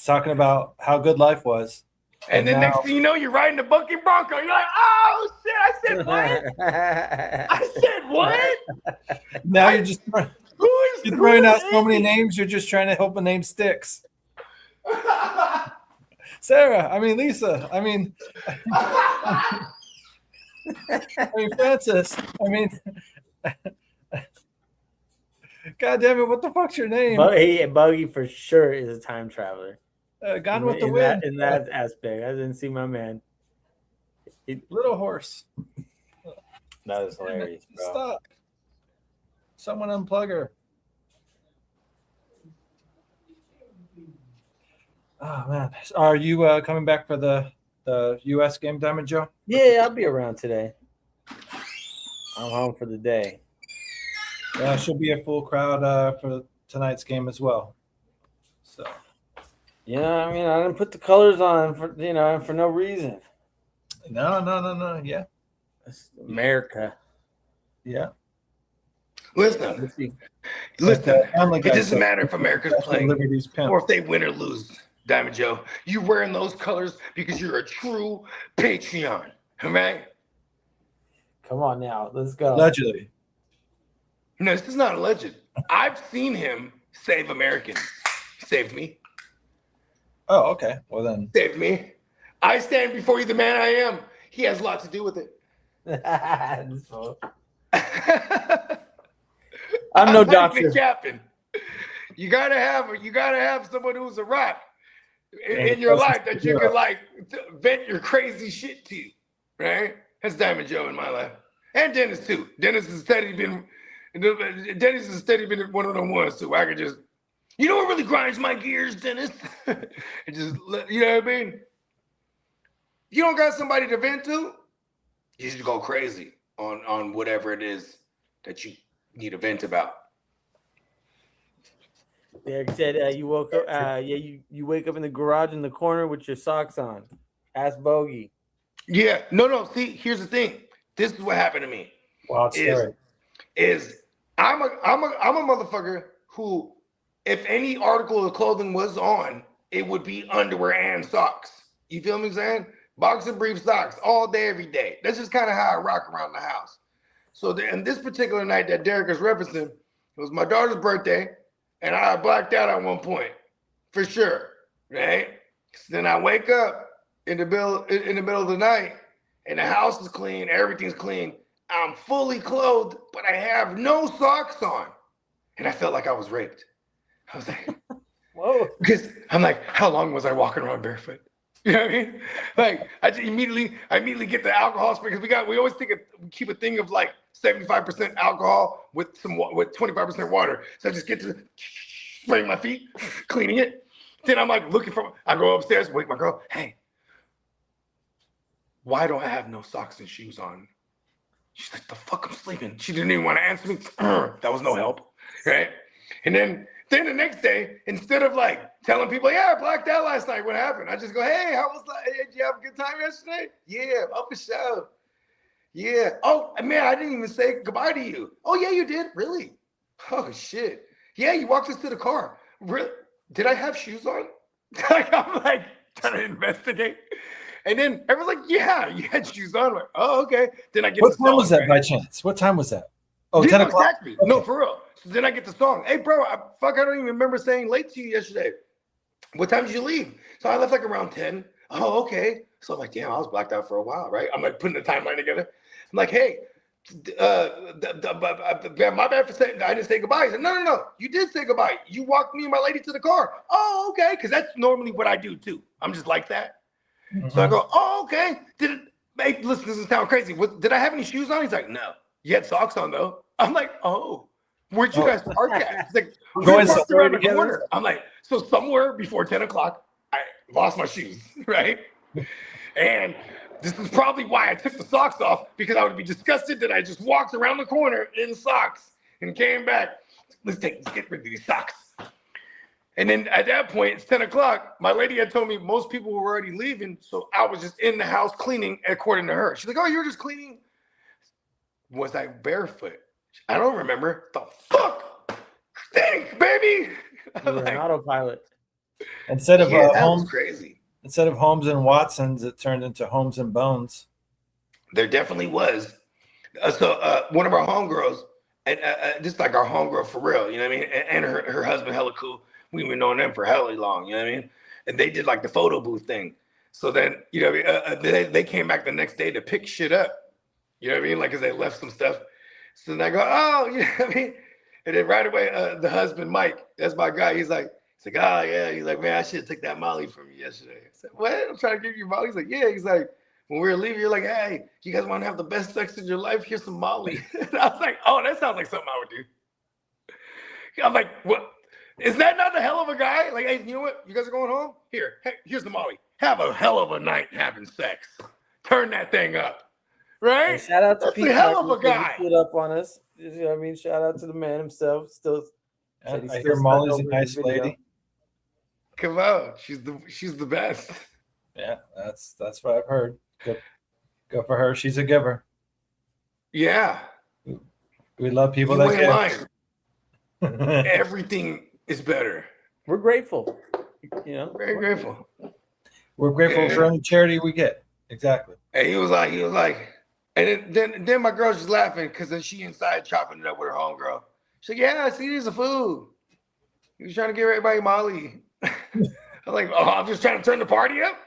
talking about how good life was. And then next thing you know, you're riding the Bucky Bronco. You're like, oh, shit, I said what? I said what? Now you're just you're throwing out so many names. You're just trying to hope a name sticks. Sarah, Lisa, Francis, God damn it, what the fuck's your name? Buggy for sure is a time traveler. Gone with the Wind. In that aspect, I didn't see my man. Little horse. That was hilarious, bro. Stop. Someone unplug her. Oh man, are you coming back for the the U.S. game, Diamond Joe? Yeah, I'll be around today. I'm home for the day. Yeah, it should be a full crowd for tonight's game as well. So. Yeah, I mean, I didn't put the colors on for no reason. No. Yeah. It's America. Yeah. Listen, it doesn't matter if America's playing or if they win or lose, Diamond Joe. You wearing those colors because you're a true Patreon, all right? Come on now, let's go. Allegedly. No, this is not alleged. I've seen him save Americans. He saved me. Oh, okay. Well then. Saved me. I stand before you the man I am. He has a lot to do with it. I'm no doctor. Captain. You gotta have someone who's a rock in your life that you can like vent your crazy shit to, right? That's Diamond Joe in my life, and Dennis too. Dennis has steady been one of them ones too. I could just, you know what really grinds my gears, Dennis? And just you know what I mean. You don't got somebody to vent to, you just go crazy on whatever it is that you need to vent about. Derek said you woke up. You wake up in the garage in the corner with your socks on. Ask Bogey. Yeah, no. See, here's the thing. This is what happened to me. Wow, story. Is I'm a motherfucker who, if any article of clothing was on, it would be underwear and socks. You feel me saying? Boxer brief socks all day, every day. That's just kind of how I rock around the house. So and this particular night that Derek is referencing, it was my daughter's birthday, and I blacked out at one point, for sure, right? So then I wake up in the middle of the night, and the house is clean, everything's clean. I'm fully clothed, but I have no socks on, and I felt like I was raped. I was like, whoa, because I'm like, how long was I walking around barefoot? You know what I mean? Like I immediately get the alcohol spray because we always keep a thing of like 75% alcohol with 25% water. So I just get to spraying my feet, cleaning it. Then I'm like I go upstairs, wake my girl. Hey, why don't I have no socks and shoes on? She's like, the fuck, I'm sleeping. She didn't even want to answer me. That was no help, right? And then the next day, instead of like telling people, yeah, I blacked out last night, what happened? I just go, hey, how was that? Hey, did you have a good time yesterday? Yeah, for sure. Yeah. Oh, man, I didn't even say goodbye to you. Oh, yeah, you did? Really? Oh, shit. Yeah, you walked us to the car. Really? Did I have shoes on? I'm like trying to investigate. And then everyone's like, yeah, you had shoes on. I'm like, oh, okay. Then I get what time was that by chance? What time was that? Oh, 10 o'clock? Exactly. Okay. No, for real. So then I get the song. Hey, bro, I don't even remember saying late to you yesterday. What time did you leave? So I left like around 10. Oh, okay. So I'm like, damn, I was blacked out for a while, right? I'm like putting the timeline together. I'm like, hey, my bad for saying I didn't say goodbye. He said, no. You did say goodbye. You walked me and my lady to the car. Oh, okay. Because that's normally what I do too. I'm just like that. Mm-hmm. So I go, oh, okay. Hey, listen, this is sound crazy. Did I have any shoes on? He's like, no. You had socks on though. I'm like, oh, where'd you guys park at? He's like, we parked around the corner. I'm like, so somewhere before 10 o'clock, I lost my shoes, right? And this is probably why I took the socks off, because I would be disgusted that I just walked around the corner in socks and came back. Let's get rid of these socks. And then at that point, it's 10 o'clock. My lady had told me most people were already leaving, so I was just in the house cleaning according to her. She's like, oh, you were just cleaning? Was I barefoot? I don't remember. The fuck? Think, baby. You were an autopilot. Instead of Holmes, crazy. Instead of Holmes and Watsons, it turned into Holmes and Bones. There definitely was. One of our homegirls, and just like our homegirl for real, you know what I mean? And her husband, hella cool. We've been knowing them for hella long, you know what I mean? And they did like the photo booth thing. So then, you know what I mean? They came back the next day to pick shit up. You know what I mean? Like, because they left some stuff. So then I go, oh, you know what I mean? And then right away, the husband, Mike, that's my guy. He's like, oh, yeah. He's like, man, I should have took that Molly from you yesterday. I said, what? I'm trying to give you Molly. He's like, yeah. He's like, when we were leaving, you're like, hey, you guys want to have the best sex in your life? Here's some Molly. And I was like, oh, that sounds like something I would do. I'm like, what? Is that not the hell of a guy? Like, hey, you know what? You guys are going home? Here's the Molly. Have a hell of a night having sex. Turn that thing up. Right? And shout out to That's Pete. the hell of a He guy. put up on us. You know what I mean? Shout out to the man himself. I hear Molly's a nice lady. Come on. She's the best. Yeah, that's what I've heard. Go for her. She's a giver. Yeah. We love people You ain't that lying. Everything is better. We're grateful. You know, Very grateful. We're grateful for any charity we get. Exactly. And he was like, and then my girl's just laughing because then she inside chopping it up with her homegirl. She's like, yeah, see, there's a food. He was trying to give everybody Molly. I'm like, oh, I'm just trying to turn the party up.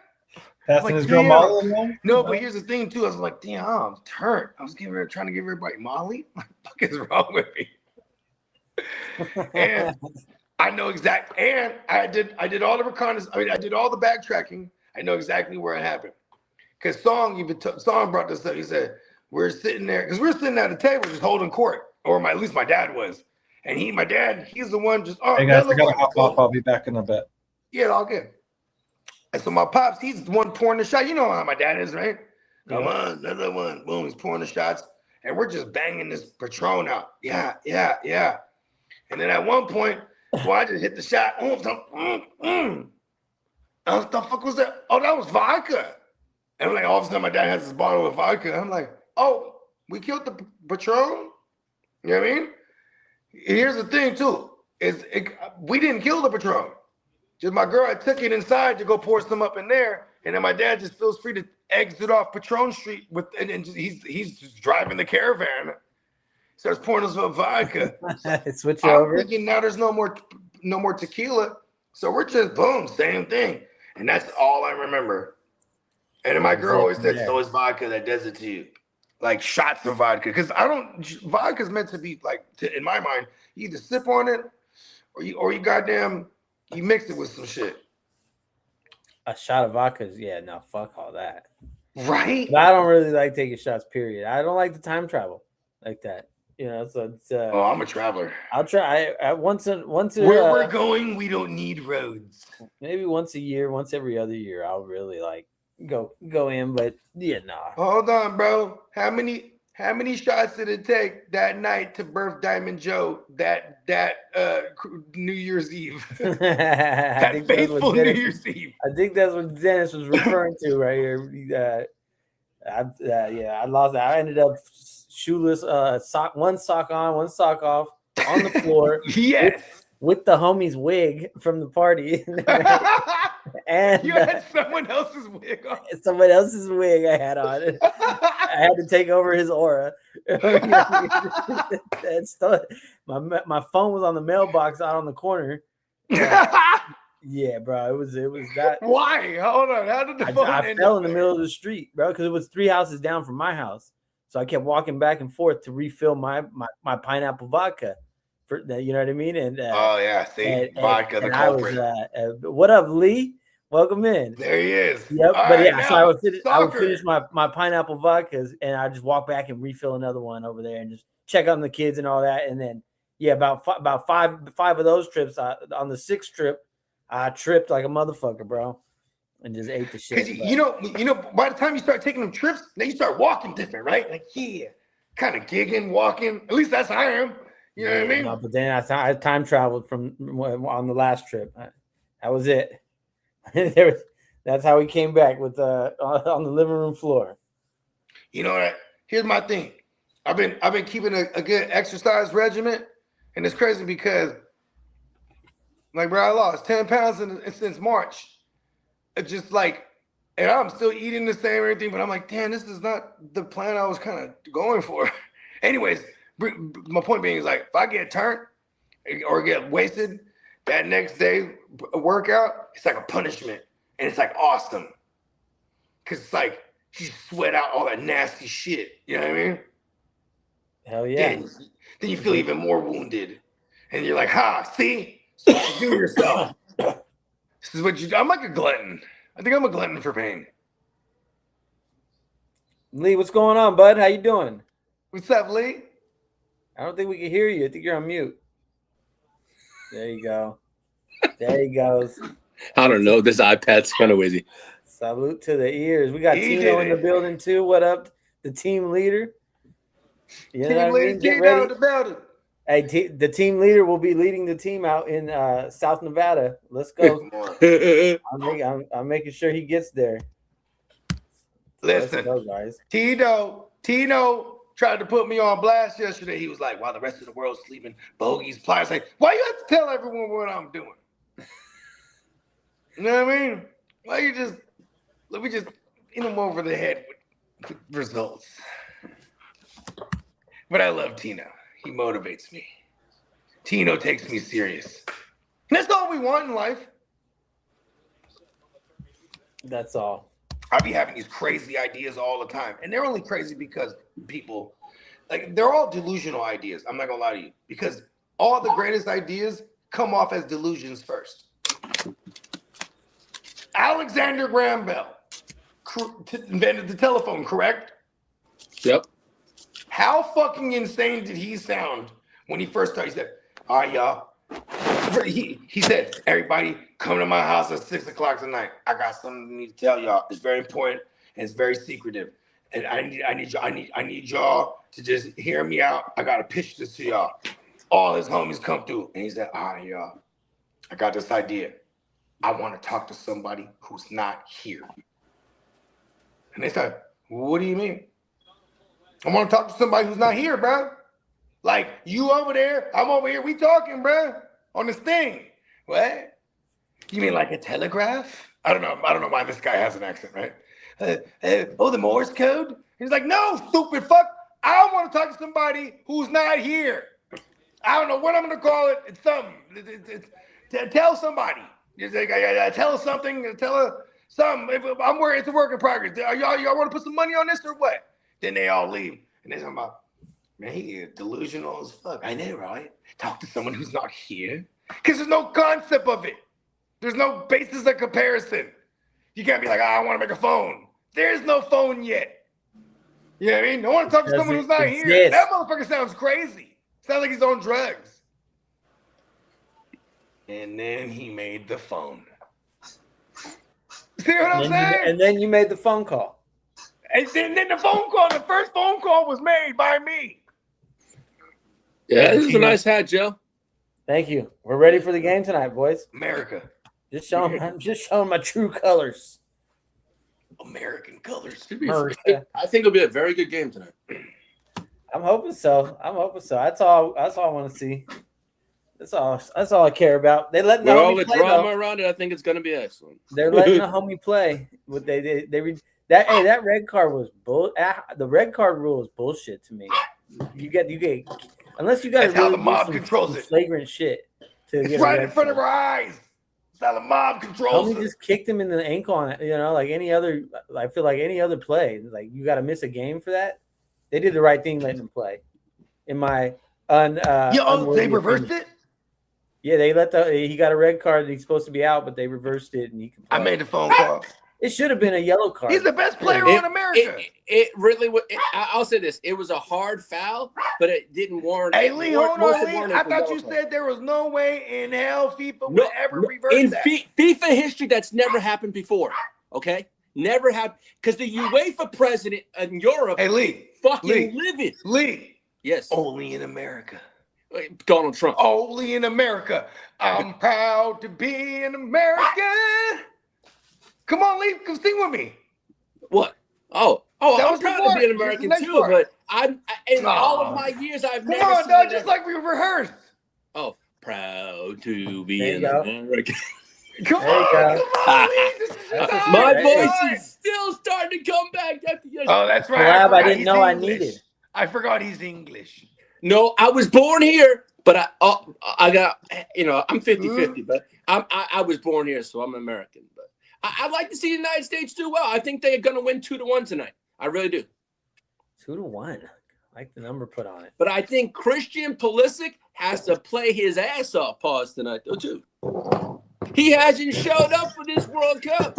Passing his girl Molly along? No, but here's the thing too. I was like, damn, I'm turned. I was trying to give everybody Molly. What the fuck is wrong with me? And I know exactly. And I did all the reconnaissance. I mean, I did all the backtracking. I know exactly where it happened. Because Song brought this up. He said, we're sitting there, because we're sitting at a table just holding court, or at least my dad was. And my dad, he's the one just, hey guys, I gotta hop off. I'll be back in a bit. Yeah, all good. And so my pops, he's the one pouring the shot. You know how my dad is, right? Come on, another one. Boom, he's pouring the shots. And we're just banging this Patron out. Yeah. And then at one point, I just hit the shot. What the fuck was that? Oh, that was vodka. And like all of a sudden, my dad has this bottle of vodka. I'm like, oh, we killed the Patron? You know what I mean? Here's the thing, too. We didn't kill the Patron. Just my girl, I took it inside to go pour some up in there. And then my dad just feels free to exit off Patron Street and he's just driving the caravan. Starts pouring us some vodka. Switch I'm over. thinking now there's no more tequila. So we're just boom, same thing. And that's all I remember. And then my girl always said, so it's vodka that does it to you. Like shots of vodka. Because vodka's meant to be like, in my mind, you either sip on it or you goddamn, you mix it with some shit. A shot of vodka, yeah, no, fuck all that. Right? But I don't really like taking shots, period. I don't like the time travel like that. You know, so it's oh, I'm a traveler. I'll try. Once where we're going, we don't need roads. Maybe once a year, once every other year, I'll really like go in. But yeah, nah. Hold on, bro. How many shots did it take that night to birth Diamond Joe? That New Year's Eve. That faithful New Year's Eve. I think that's what Dennis was referring to right here. I lost. I ended up shoeless, one sock on, one sock off on the floor. Yes, with the homie's wig from the party. And you had someone else's wig on. Someone else's wig I had on. I had to take over his aura. My phone was on the mailbox out on the corner. Yeah, bro. It was that. Why? Hold on. How did the phone I fell in the middle of the street, bro, because it was 3 houses down from my house. So I kept walking back and forth to refill my pineapple vodka. You know what I mean? And vodka, the culprit. What up, Lee? Welcome in. There he is. Yep. All but right, yeah, so I would finish my pineapple vodkas, and I just walk back and refill another one over there, and just check on the kids and all that. And then about five of those trips. On the sixth trip, I tripped like a motherfucker, bro, and just ate the shit. You know, by the time you start taking them trips, then you start walking different, right? Like, kind of gigging, walking. At least that's how I am. You know what I mean? No, but then I time traveled from on the last trip. That was it. That's how we came back with on the living room floor. You know what? Here's my thing. I've been keeping a good exercise regimen, and it's crazy because, like, bro, I lost 10 pounds since March. It's just like, and I'm still eating the same everything, but I'm like, damn, this is not the plan I was kind of going for. Anyways, my point being is like, if I get turned or get wasted, that next day workout, it's like a punishment, and it's like awesome, cause it's like you sweat out all that nasty shit. You know what I mean? Hell yeah. Then you feel even more wounded, and you're like, see, so you do yourself. This is what you do. I'm like a glutton. I think I'm a glutton for pain. Lee, what's going on, bud? How you doing? What's up, Lee? I don't think we can hear you. I think you're on mute. There you go. There he goes. I don't know. This iPad's kind of wizzy. Salute to the ears. We got He Tino did in the it. building too. What up? The team leader. You know Team what I leader mean? Get Tino ready. in the building. Hey, the team leader will be leading the team out in South Nevada. Let's go. I'm making sure he gets there. Listen, Let's go, guys. Tino tried to put me on blast yesterday. He was like, while the rest of the world's sleeping, bogeys, pliers. Like, why you have to tell everyone what I'm doing? You know what I mean? Why you just, let me just hit him over the head with results. But I love Tino. He motivates me. Tino takes me serious. And that's all we want in life. That's all. I be having these crazy ideas all the time. And they're only crazy because people, like, they're all delusional ideas. I'm not going to lie to you. Because all the greatest ideas come off as delusions first. Alexander Graham Bell invented the telephone, correct? Yep. How fucking insane did he sound when he first started? He said, all right, y'all. He said, everybody come to my house at 6 o'clock tonight. I got something I need to tell y'all. It's very important and it's very secretive. And I need y'all to just hear me out. I gotta pitch this to y'all. All his homies come through. And he said, all right, y'all. I got this idea. I want to talk to somebody who's not here. And they said, what do you mean? I want to talk to somebody who's not here, bro. Like, you over there, I'm over here. We talking, bro, on this thing. What? You mean like a telegraph? I don't know why this guy has an accent, right? The Morse code? He's like, no, stupid fuck. I want to talk to somebody who's not here. I don't know what I'm going to call it. It's something. Tell somebody. Tell her something. Tell her something. It's a work in progress. Y'all want to put some money on this or what? Then they all leave. And they're talking about, man, he is delusional as fuck. I know, right? Talk to someone who's not here. Because there's no concept of it. There's no basis of comparison. You can't be like, I want to make a phone. There's no phone yet. You know what I mean? I want to talk to someone who's not here. That motherfucker sounds crazy. Sounds like he's on drugs. And then he made the phone. See what I'm saying? And then you made the phone call. And then the first phone call was made by me. Yeah, this is a nice hat, Joe. Thank you. We're ready for the game tonight, boys. America. I'm just showing my true colors. American colors. I think it'll be a very good game tonight. I'm hoping so. That's all I want to see. That's all I care about. They let With all the the drama around it, I think it's going to be excellent. They're letting the homie play. What that red card was bull. The red card rule is bullshit to me. You get unless you got That's how the mob controls it. Flagrant shit. It's right in front of our eyes. That's how the mob controls it. Just kicked him in the ankle on it. Like any other. I feel like any other play. Like you got to miss a game for that. They did the right thing letting him play. In my they reversed it. Yeah, they he got a red card and he's supposed to be out, but they reversed it and he can play. I made the phone call. It should have been a yellow card. He's the best player on America. It really was. I'll say this: it was a hard foul, but it didn't warrant. Hey, Lee, hold on, Lee. I thought you said there was no way in hell FIFA would ever reverse that. In FIFA history, that's never happened before. Okay, never happened because the UEFA president in Europe, hey Lee, fucking livid. Lee, yes, only in America. Donald Trump. Only in America. I'm proud to be an American. Come on, Lee, come sing with me. What? Oh, I'm proud to be an American too, but in all of my years, I've never Come on, dog, just like we rehearsed. Oh, proud to be an American. Come on, Lee. My voice is still starting to come back. Oh, that's right. I didn't know I needed. I forgot he's English. No, I was born here, but I got, I'm 50-50, but I was born here, so I'm American. But I'd like to see the United States do well. I think they're going to win 2-1 tonight. I really do. 2-1. I like the number put on it. But I think Christian Pulisic has to play his ass off tonight, though, too. He hasn't showed up for this World Cup.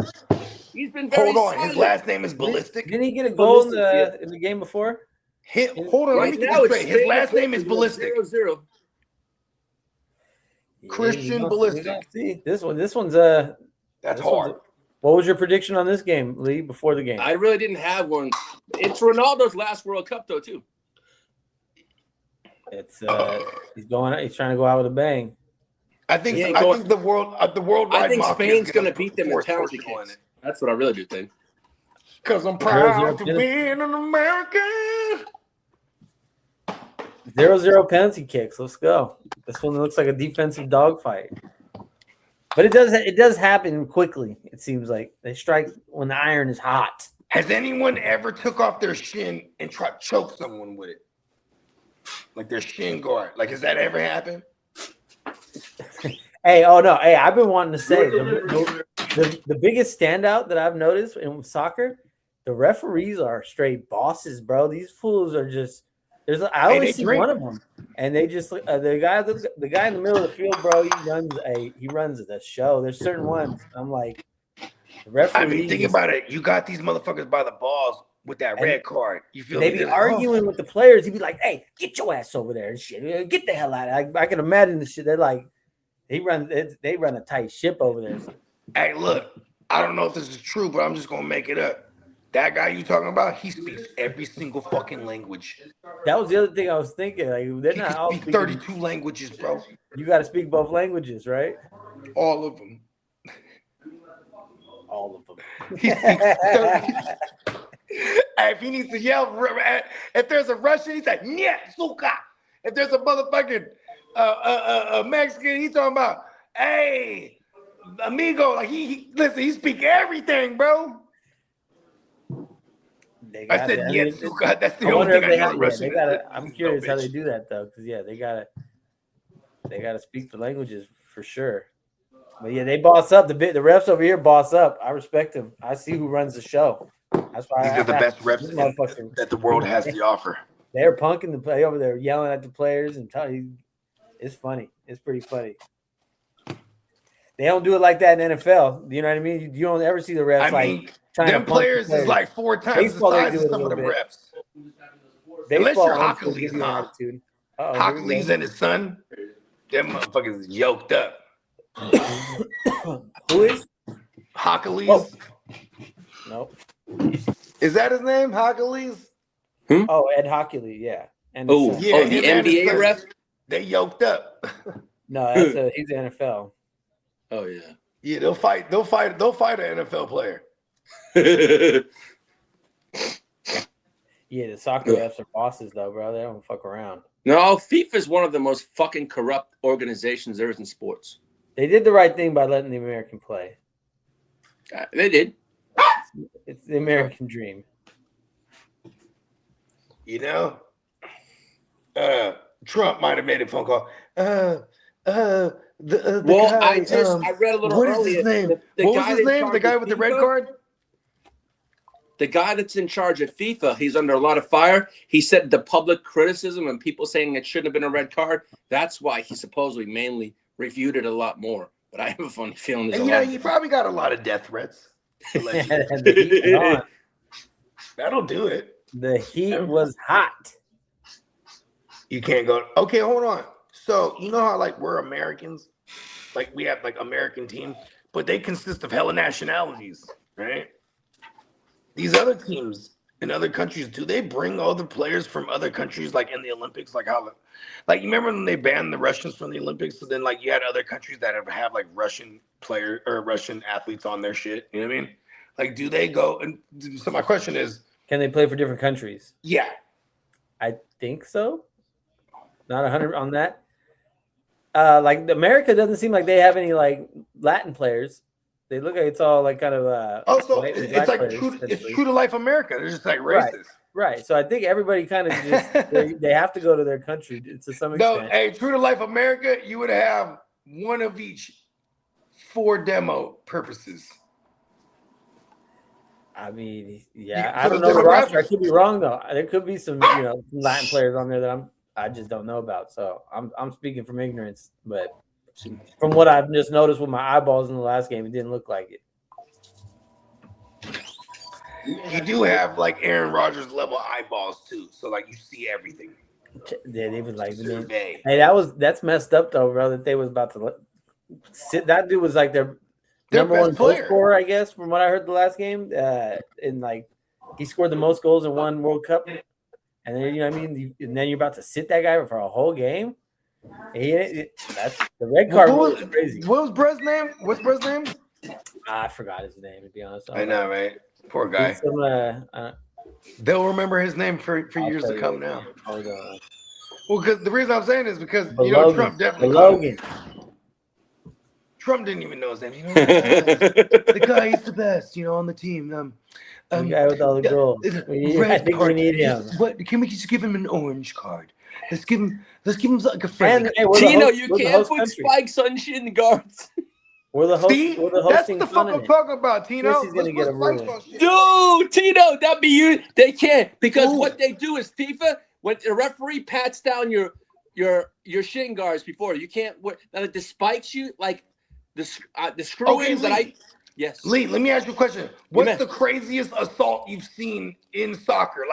He's been very Hold on, his last name is Ballistic. Didn't he get a goal in the game before? Hold on, let me get this straight. His last name is Ballistic. 0-0. Christian Ballistic. See this one's That's this hard. What was your prediction on this game, Lee, before the game? I really didn't have one. It's Ronaldo's last World Cup, though, too. It's he's trying to go out with a bang. I think the worldwide. I think Mafia Spain's is going to beat them in force penalty Portugal in kicks. it. That's what I really do think. Because I'm proud to be an American. 0-0 penalty kicks. Let's go. This one looks like a defensive dogfight. But it does happen quickly, it seems like. They strike when the iron is hot. Has anyone ever took off their shin and tried to choke someone with it? Like their shin guard. Like, has that ever happened? Hey, oh no. Hey, I've been wanting to say the biggest standout that I've noticed in soccer, the referees are straight bosses, bro. These fools are just I always see one of them, and they just the guy in the middle of the field, bro. He runs the show. There's certain ones I'm like, the referee. I mean, think about it. You got these motherfuckers by the balls with that red card. You feel they be arguing with the players. He'd be like, "Hey, get your ass over there and shit. Get the hell out of it." I can imagine the shit. They're like, they run a tight ship over there. Hey, look, I don't know if this is true, but I'm just gonna make it up. That guy you talking about, he speaks every single fucking language. That was the other thing I was thinking. Like, they're not all speak 32 languages, bro. You got to speak both languages, right? All of them. All of them. He speaks 30. If he needs to yell, if there's a Russian, he's like, "Нет, сука." If there's a motherfucking Mexican, he's talking about, "Hey, amigo." Like listen, he speak everything, bro. I said, "Yes, suka." That's the only thing I know. Russian. I'm curious how they do that though, because they gotta speak the languages for sure. But yeah, they boss up. The refs over here boss up. I respect them. I see who runs the show. That's why these are the best refs that the world has to offer. They're punking the play over there, yelling at the players and telling you. It's funny. It's pretty funny. They don't do it like that in NFL. You know what I mean? You don't ever see the refs them players is like 4 times the size of some of the refs. Unless you're Hockley. Hockley's and his son, them motherfuckers yoked up. Who is? Hockley's. Oh. Nope. Is that his name? Hockley's? Oh, Ed Hockley, yeah. And the NBA ref? They yoked up. No, he's the NFL. Oh yeah. Yeah, they'll fight an NFL player. Yeah, the soccer refs are bosses though, bro. They don't fuck around. No, FIFA is one of the most fucking corrupt organizations there is in sports. They did the right thing by letting the American play. They did. It's the American dream. You know, Trump might have made a phone call. I read a little what earlier. Is his name? The what was his name? The guy with the red card? The guy that's in charge of FIFA, he's under a lot of fire. He said the public criticism and people saying it shouldn't have been a red card. That's why he supposedly mainly reviewed it a lot more. But I have a funny feeling he probably got a lot of death threats. That'll do it. The heat was hot. You can't go. Okay, hold on. So you know how we're Americans, we have American team, but they consist of hella nationalities, right? These other teams in other countries, do they bring other players from other countries in the Olympics? You remember when they banned the Russians from the Olympics? So then you had other countries that have Russian player or Russian athletes on their shit. You know what I mean? Do they go? And so my question is, can they play for different countries? Yeah, I think so. Not 100 on that. America doesn't seem like they have any Latin players. They look like it's all kind of it's true to life America. They're just racist. Right. So I think everybody kind of just they have to go to their country to some extent. No, hey, true to life America, you would have one of each for demo purposes. I mean, yeah, I don't know the roster. I could be wrong though. There could be some Latin players on there that I just don't know about. So I'm speaking from ignorance, but from what I've just noticed with my eyeballs in the last game, it didn't look like it. You do have Aaron Rodgers level eyeballs too, so you see everything. Yeah, they was like, man, Survey. hey, that's messed up though, bro. That they was about to sit. That dude was like their number best one goal player. scorer, I guess, from what I heard the last game. And like he scored the most goals in one World Cup. And then you know what I mean. And then you're about to sit that guy for a whole game. That's the red card was crazy. What was Brez's name? What's Brez's name? I forgot his name, to be honest. I know, right? Poor guy. They'll remember his name for years to come now. Well, because the reason I'm saying is because Trump definitely Trump didn't even know his name. The guy is the best, on the team. The guy with all the goals. I think we need him. Can we just give him an orange card? Let's give him like a friend. Tino, you can't put spikes on shin guards. We're the host. See? We're the That's hosting the fuck I'm talking about, Tino. He's gonna get a ruling. Dude, Tino, that'd be you. They can't because what they do is FIFA. When the referee pats down your shin guards before, you can't wear like the spikes. You like the screw-ins that I. Yes. Lee, let me ask you a question. What's the craziest assault you've seen in soccer?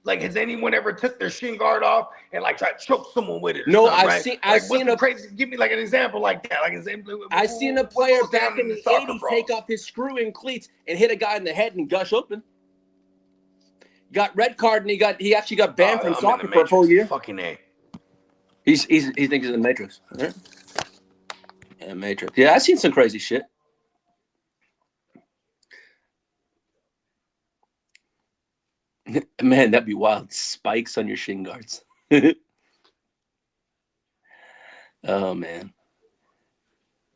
Like, has anyone ever took their shin guard off and like tried to choke someone with it? No, I've seen a crazy. Give me like an example like that. I've seen a player back in the 80s take off his screw-in cleats and hit a guy in the head and gush open. Got red card and he actually got banned from soccer for a whole year. Fucking A. He thinks he's in the Matrix. Right? Yeah, Matrix. Yeah, I've seen some crazy shit. Man, that'd be wild. Spikes on your shin guards. Oh, man.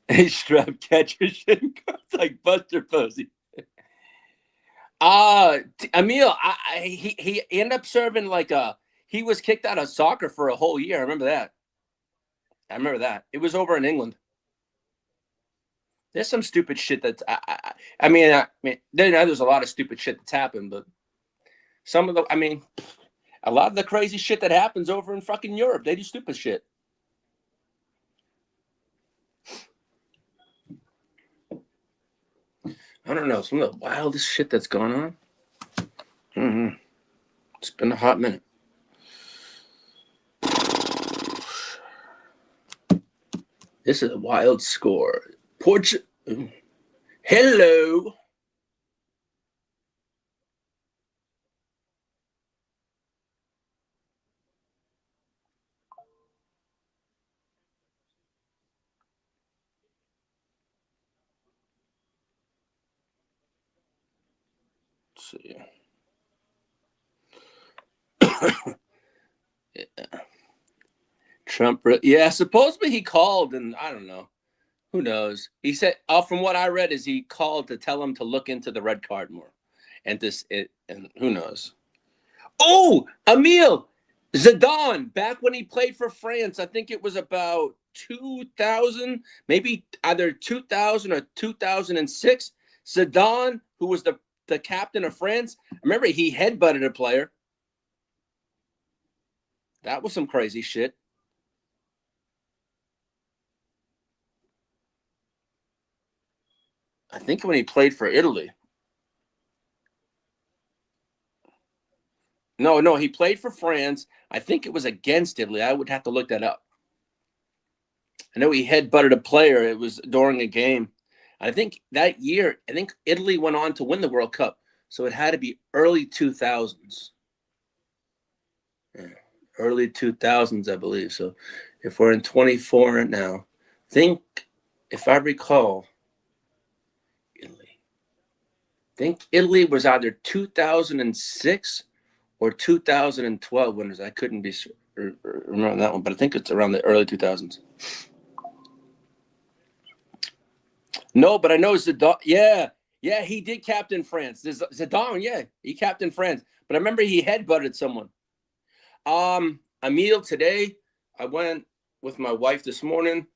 Hey, strap catch your shin guards like Buster Posey. Emil, he ended up serving he was kicked out of soccer for a whole year. I remember that. It was over in England. There's some stupid shit that's there's a lot of stupid shit that's happened, but a lot of the crazy shit that happens over in fucking Europe, they do stupid shit. I don't know. Some of the wildest shit that's gone on. Mm-hmm. It's been a hot minute. This is a wild score. Hello. See. Yeah. Trump, yeah, supposedly he called, and I don't know. Who knows? He said, from what I read, is he called to tell him to look into the red card more, and who knows? Oh, Emil Zidane, back when he played for France, I think it was about 2000, maybe either 2000 or 2006. Zidane, who was the captain of France, remember he headbutted a player. That was some crazy shit. I think when he played for Italy. No, he played for France. I think it was against Italy. I would have to look that up. I know he headbutted a player. It was during a game. I think that year, Italy went on to win the World Cup. So it had to be early 2000s. Yeah, early 2000s, I believe. So if we're in 24 now, if I recall, Italy was either 2006 or 2012 winners. I couldn't be remember that one, but I think it's around the early 2000s. No, but I know Zidane. Yeah, he did captain France. Zidane, yeah, he captained France. But I remember he headbutted someone. Emil, today, I went with my wife this morning.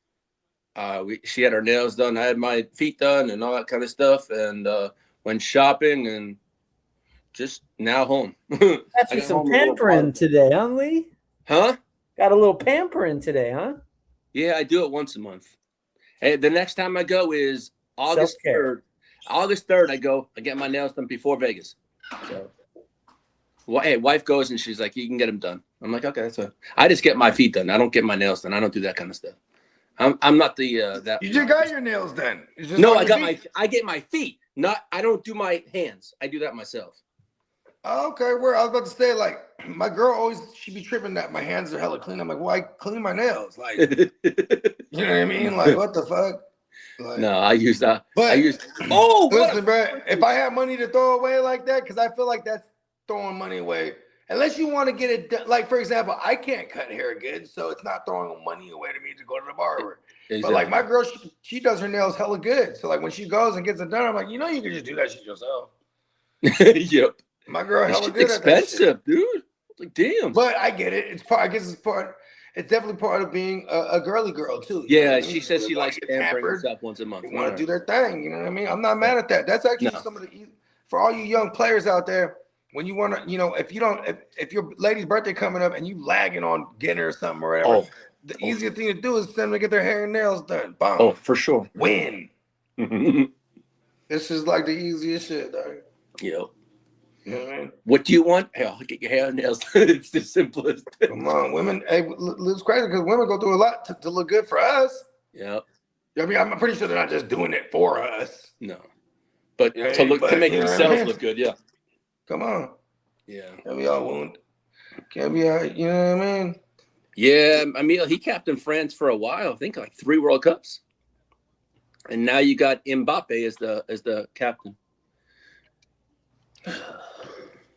She had her nails done. I had my feet done and all that kind of stuff. And went shopping and just now home. Got you some pampering today, huh, Lee? Huh? Got a little pampering today, huh? Yeah, I do it once a month. Hey, the next time I go is August 3rd. August 3rd, I get my nails done before Vegas. So Well, hey, wife goes and she's like, you can get them done. I'm like, okay, that's fine. I just get my feet done. I don't get my nails done. I don't do that kind of stuff. I'm not the that. You just got your nails done. It's just No, on I your got feet. I get my feet. I don't do my hands. I do that myself. Okay, where I was about to say, like, my girl always she be tripping that my hands are hella clean. I'm like, well, I clean my nails, like, you know what I mean? Like, what the fuck? Like, No, I use that. but listen, bro, if I have money to throw away like that, because I feel like that's throwing money away. Unless you want to get it done, like for example, I can't cut hair good, so it's not throwing money away to me to go to the barber. Exactly. But like my girl, she does her nails hella good. So like when she goes and gets it done, I'm like, you know, you can just do that shit yourself. Yep. My girl hella It's good at that shit. expensive, dude. Like, damn. But I get it. It's part. I guess it's part. It's definitely part of being a girly girl too. Yeah, she says she likes pampering pampered. herself once a month. They want to do their thing. You know what I mean? I'm not mad at that. That's actually some of the for all you young players out there. When you want to, you know, if your lady's birthday coming up and you lagging on getting her something or whatever, the easiest thing to do is send them to get their hair and nails done. Boom. Oh, for sure. Win. This is like the easiest shit, dog. Yep. You know what I mean? What do you want? Hell, get your hair and nails done. It's the simplest. Come on, women. Hey, it's crazy because women go through a lot to look good for us. Yep. I mean, I'm pretty sure they're not just doing it for us. No. But Yeah, to make you know what I themselves mean? look good, yeah. Come on. Yeah. Can't be all wound. Can't be all, you know what I mean? Yeah, I mean, he captained France for a while. I think like 3 World Cups, and now you got Mbappe as the captain.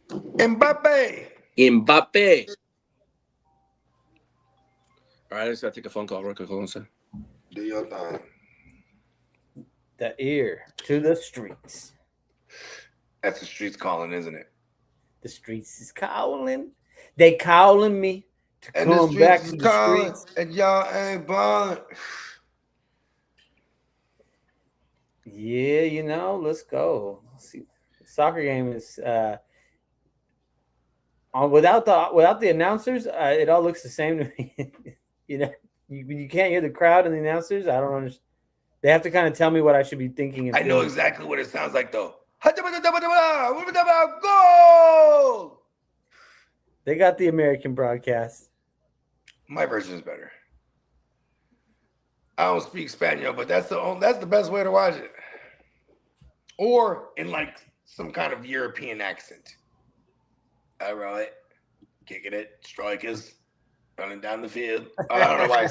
Mbappe. All right, I just gotta take a phone call real quick. Hold on a second. Do your thing. The ear to the streets. That's the streets calling, isn't it? The streets is calling. They calling me to And come back to the streets. And y'all ain't balling. Yeah, you know, let's go. Let's see. The soccer game is without the announcers, it all looks the same to me. You know, you can't hear the crowd and the announcers. I don't understand. They have to kind of tell me what I should be thinking. And I know feeling. exactly what it sounds like, though. Goal! They got the American broadcast. My version is better. I don't speak Spanish, but that's the best way to watch it. Or in like some kind of European accent. All right, kicking it, strikers, running down the field. I don't know why.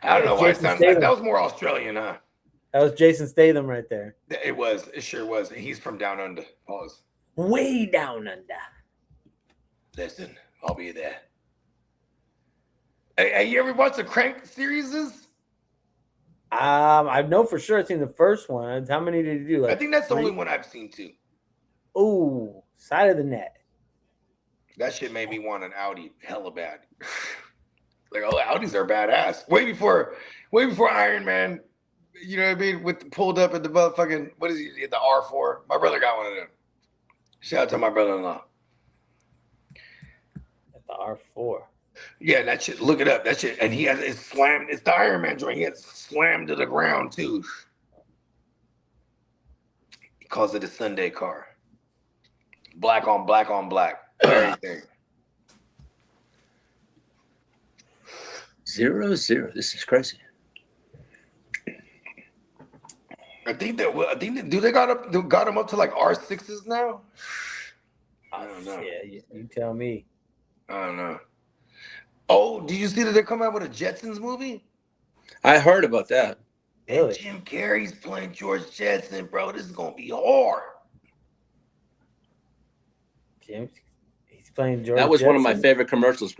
I don't know why it sounded like that was more Australian, huh? That was Jason Statham right there. It was. It sure was. He's from down under. Pause. Way down under. Listen, I'll be there. Hey, you ever watched the Crank series? I know for sure I've seen the first one. How many did you do? Like I think that's the 3? only one I've seen too. Ooh, side of the net. That shit made me want an Audi hella bad. Like, oh, Audis are badass. Way before Iron Man, you know what I mean? Pulled up at the motherfucking, what is he, the R4? My brother got one of them. Shout out to my brother-in-law. At the R4. Yeah, that shit, look it up. That shit, and he has it slammed. It's the Iron Man joint. He has it slammed to the ground too. He calls it a Sunday car. Black on black on black. Everything. 0-0. This is crazy. I think they got him up to like R6s now. I don't know. Yeah, you tell me. I don't know. Oh, did you see that they're coming out with a Jetsons movie? I heard about that. Really? And Jim Carrey's playing George Jetson, bro. This is gonna be hard. Jim, he's playing George. That was one of my Jetson? favorite commercials,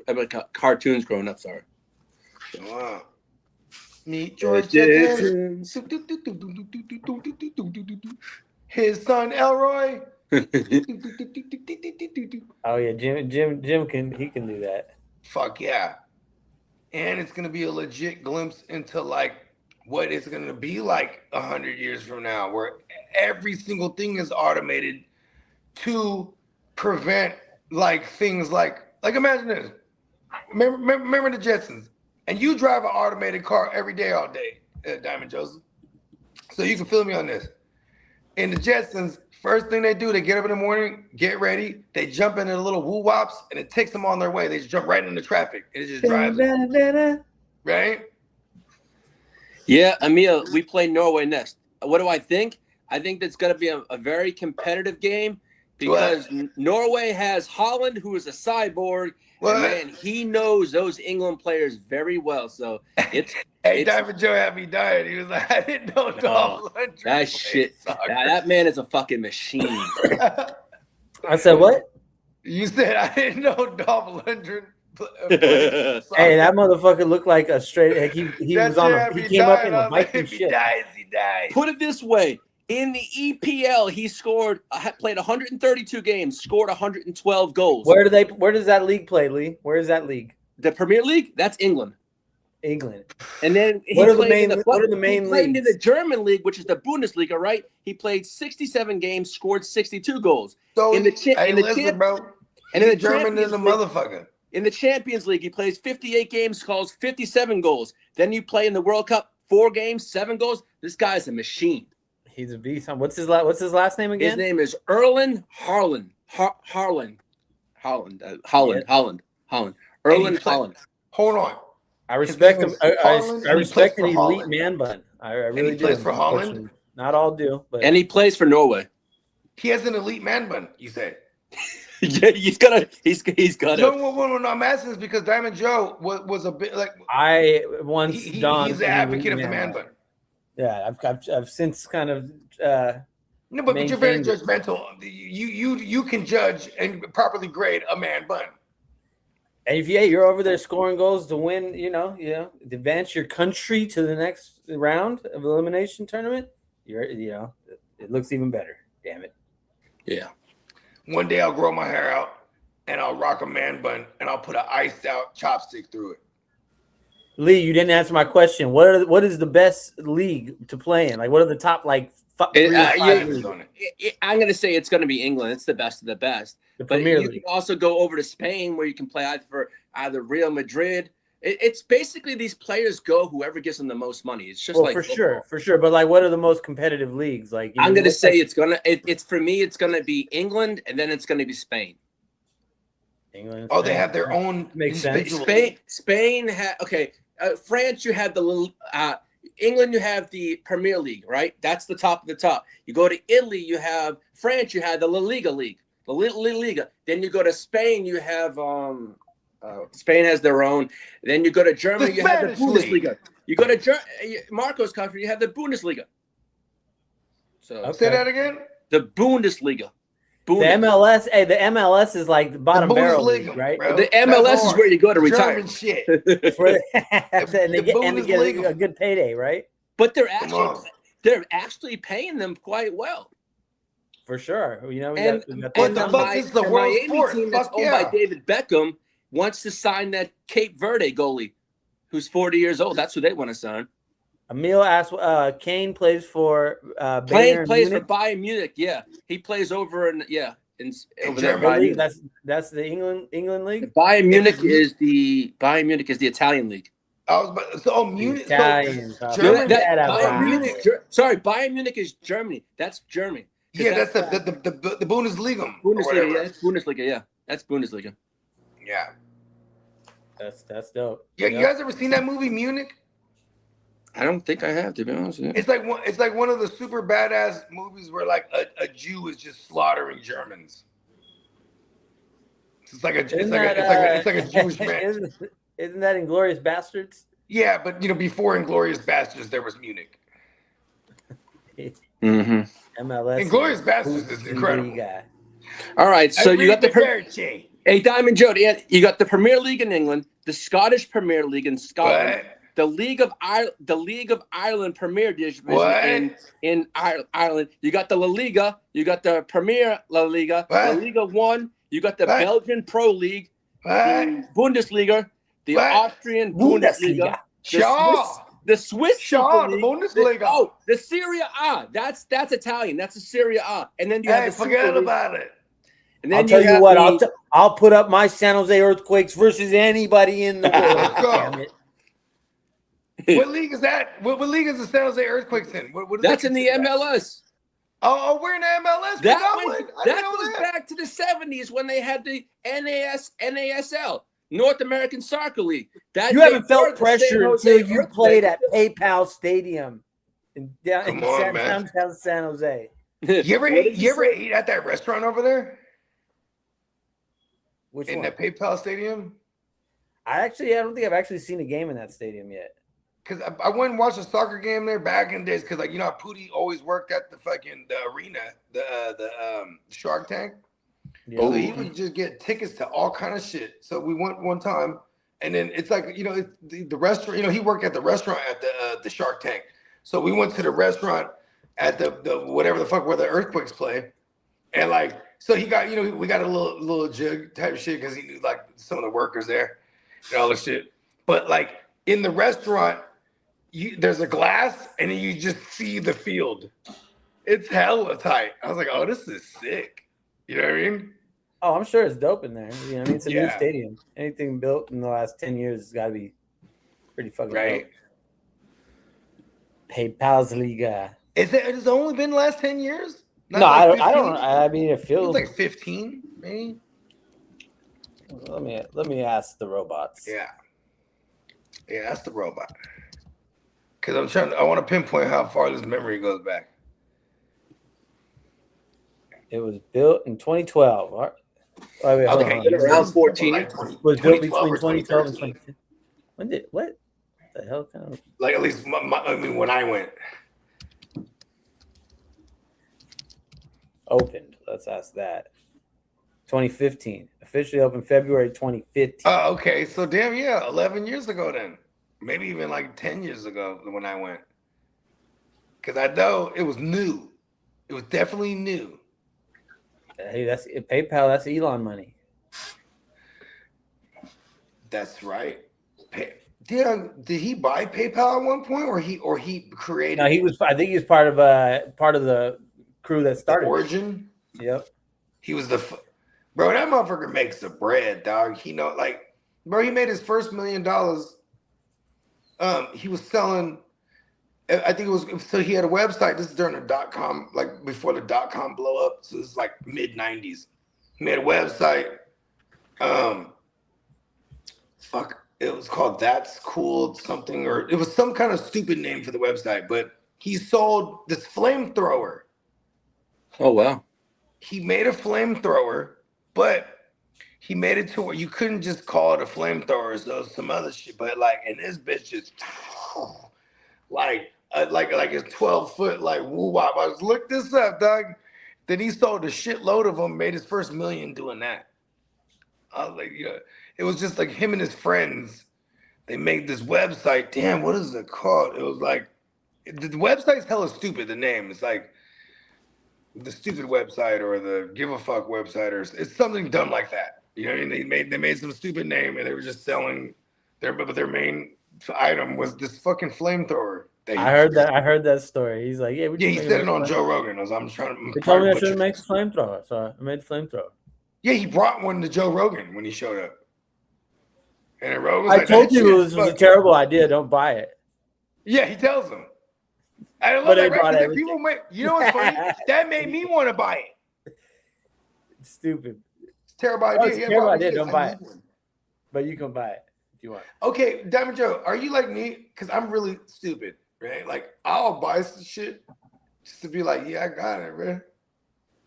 cartoons growing up. Sorry. Wow. Meet George Jetson. His son Elroy. Oh yeah, Jim can do that. Fuck yeah. And it's gonna be a legit glimpse into like what it's gonna be like 100 years from now, where every single thing is automated to prevent like things like imagine this. Remember the Jetsons, and you drive an automated car every day, all day, Diamond Joseph. So you can feel me on this. in the Jetsons, first thing they do, they get up in the morning, get ready, they jump into the little woo-wops, and it takes them on their way. They just jump right into traffic. And it just drives them. Right? Yeah, Emil, we play Norway next. What do I think? I think that's going to be a very competitive game because Norway has Holland, who is a cyborg. And man, he knows those England players very well. So it's Diamond Joe had me dying. He was like, I didn't know Dolph Lundgren. That shit. That man is a fucking machine. I said what? You said I didn't know Dolph Lundgren. Hey, that motherfucker looked like a straight. Like he was on. He came up in a Viking shit. He dies. Put it this way: in the EPL, he played 132 games, scored 112 goals. Where does that league play, Lee? Where is that league? The Premier League? That's England. England. And then what are the main leagues? In the German league, which is the Bundesliga, right? He played 67 games, scored 62 goals. So in the bro. And in the German is a motherfucker. In the Champions League, he plays 58 games, scores 57 goals. Then you play in the World Cup, 4 games, 7 goals. This guy's a machine. He's a beast. What's his last name again? His name is Erling Haaland. Holland. Erling Haaland. Hold on. I respect him. I respect an elite man bun. I really do. He plays for Holland? Not all do, but and he plays for Norway. He has an elite man bun, you say? Yeah, he's got it. No, I'm asking this because Diamond Joe was a bit like I once he's the advocate of the man bun. Yeah, I've since kind of no, but you're very judgmental. You can judge and properly grade a man bun. And if you're over there scoring goals to win, advance your country to the next round of elimination tournament, it looks even better. Damn it. Yeah. One day I'll grow my hair out and I'll rock a man bun and I'll put an iced out chopstick through it. Lee, you didn't answer my question. What is the best league to play in? Like, what are the top 3 or 5 leagues? I'm going to say it's going to be England. It's the best of the best. But you can also go over to Spain where you can play either Real Madrid. It's basically these players go whoever gives them the most money. It's just like for sure. But what are the most competitive leagues? Like I'm going to say it's for me. It's going to be England and then it's going to be Spain. England. Oh, they have their own. Makes sense. Spain France. You have the England. You have the Premier League, right? That's the top of the top. You go to Italy. You have France. You have the La Liga league. The Liga. Then you go to Spain, you have Spain has their own. Then you go to Germany, you have the Bundesliga. You go to Marco's country, you have the Bundesliga. So say that again. The Bundesliga. The MLS. Hey, the MLS is like the bottom barrel league, right? Bro. The MLS is where you go to retire. German shit. and they get a good payday, right? But they're actually paying them quite well. For sure. And the Miami team that's owned by David Beckham wants to sign that Cape Verde goalie who's 40 years old. That's who they want to sign. Emil asked, Kane plays for Bayern Munich. Yeah. He plays over in Germany. That's the England league? Bayern Munich is the Italian league. Munich. Italian. Bayern Munich is Germany. That's Germany. Yeah, that's the Bundesliga. Bundesliga, yeah, that's Bundesliga. Yeah, that's Bundesliga. Yeah, that's dope. Yeah, you guys ever seen that movie Munich? I don't think I have, to be honest. Yeah. It's like one of the super badass movies where like a Jew is just slaughtering Germans. It's like a Jewish man. Isn't that Inglourious Bastards? Yeah, but before Inglourious Bastards there was Munich. Mm-hmm. MLS. Inglourious Bastards is incredible. All right, so you got Hey, Diamond Joe, you got the Premier League in England, the Scottish Premier League in Scotland, the League of Ireland Premier Division in Ireland. You got the La Liga, you got the Premier La Liga, La Liga 1, you got the Belgian Pro League, the Bundesliga, the Austrian Bundesliga, the Swiss Super League, Bundesliga. The Serie A. That's Italian. That's the Serie A. And then you have the forget about it. And then I'll tell you what, I'll put up my San Jose Earthquakes versus anybody in the world. Damn it. What league is that? What league is the San Jose Earthquakes in? What that's in the MLS. Oh, we're in the MLS. That goes back to the 70s when they had the NASL, North American Soccer League. You haven't felt pressure until you played at PayPal Stadium in downtown San Jose. You ever ate at that restaurant over there? Which in one? the PayPal Stadium? I don't think I've actually seen a game in that stadium yet. Because I went and watched a soccer game there back in the days. Because like how Pootie always worked at the arena, the Shark Tank. Yeah. So he would just get tickets to all kind of shit. So we went one time, and then it's like it's the restaurant. He worked at the restaurant at the Shark Tank. So we went to the restaurant at the whatever the fuck where the Earthquakes play, and like so he got we got a little jug type of shit because he knew like some of the workers there and all this shit. But like in the restaurant. There's a glass and then you just see the field. It's hella tight. I was like, oh, this is sick. You know what I mean? Oh, I'm sure it's dope in there. It's a new stadium. Anything built in the last 10 years has got to be pretty fucking dope. PayPal's Liga. Has it only been the last 10 years? No, I don't. I mean, it feels like 15, maybe. Let me ask the robots. Yeah, that's the robot. Because I want to pinpoint how far this memory goes back. It was built in 2012. Okay, around 14. It was built between 2012 and 2015. What the hell kind of? Like at least when I went. Opened. Let's ask that. 2015. Officially opened February 2015. Oh, okay. So damn, 11 years ago then. Maybe even like 10 years ago when I went. Because I know it was new. It was definitely new. Hey, that's PayPal. That's Elon money. That's right. Did he buy PayPal at one point, or he created? No, he was. I think he was part of the crew that started. The origin. Yep. He was bro. That motherfucker makes the bread, dog. He made his first $1 million. He was selling, I think it was, so he had a website. This is during the .com, like before the .com blow up. So this is like mid 90s. He made a website. It was called That's Cool something, or it was some kind of stupid name for the website, but he sold this flamethrower. Oh, wow. He made a flamethrower, but he made it to where you couldn't just call it a flamethrower, so some other shit. But like, and this bitch just like a 12-foot like woo wop. I was look this up, dog. Then he sold a shitload of them, made his first $1 million doing that. I was like, it was just like him and his friends. They made this website. Damn, what is it called? It was like the website's hella stupid. The name is like the stupid website or the give a fuck website, or it's something dumb like that. You know what I mean? They made some stupid name and they were just selling their main item was this fucking flamethrower. I heard that story. He's like, he said it on Joe Rogan. I'm trying to. They told me I shouldn't make a flamethrower, so I made a flamethrower. Yeah, he brought one to Joe Rogan when he showed up. And Rogan I told you it was a terrible idea. Don't buy it. Yeah, he tells them. I love that, right? People you know what's funny? That made me want to buy it. It's stupid. Terrible idea. It's terrible idea. Don't buy it. But you can buy it if you want. Okay, Diamond Joe, are you like me? Because I'm really stupid, right? Like, I'll buy some shit just to be like, yeah, I got it, bro.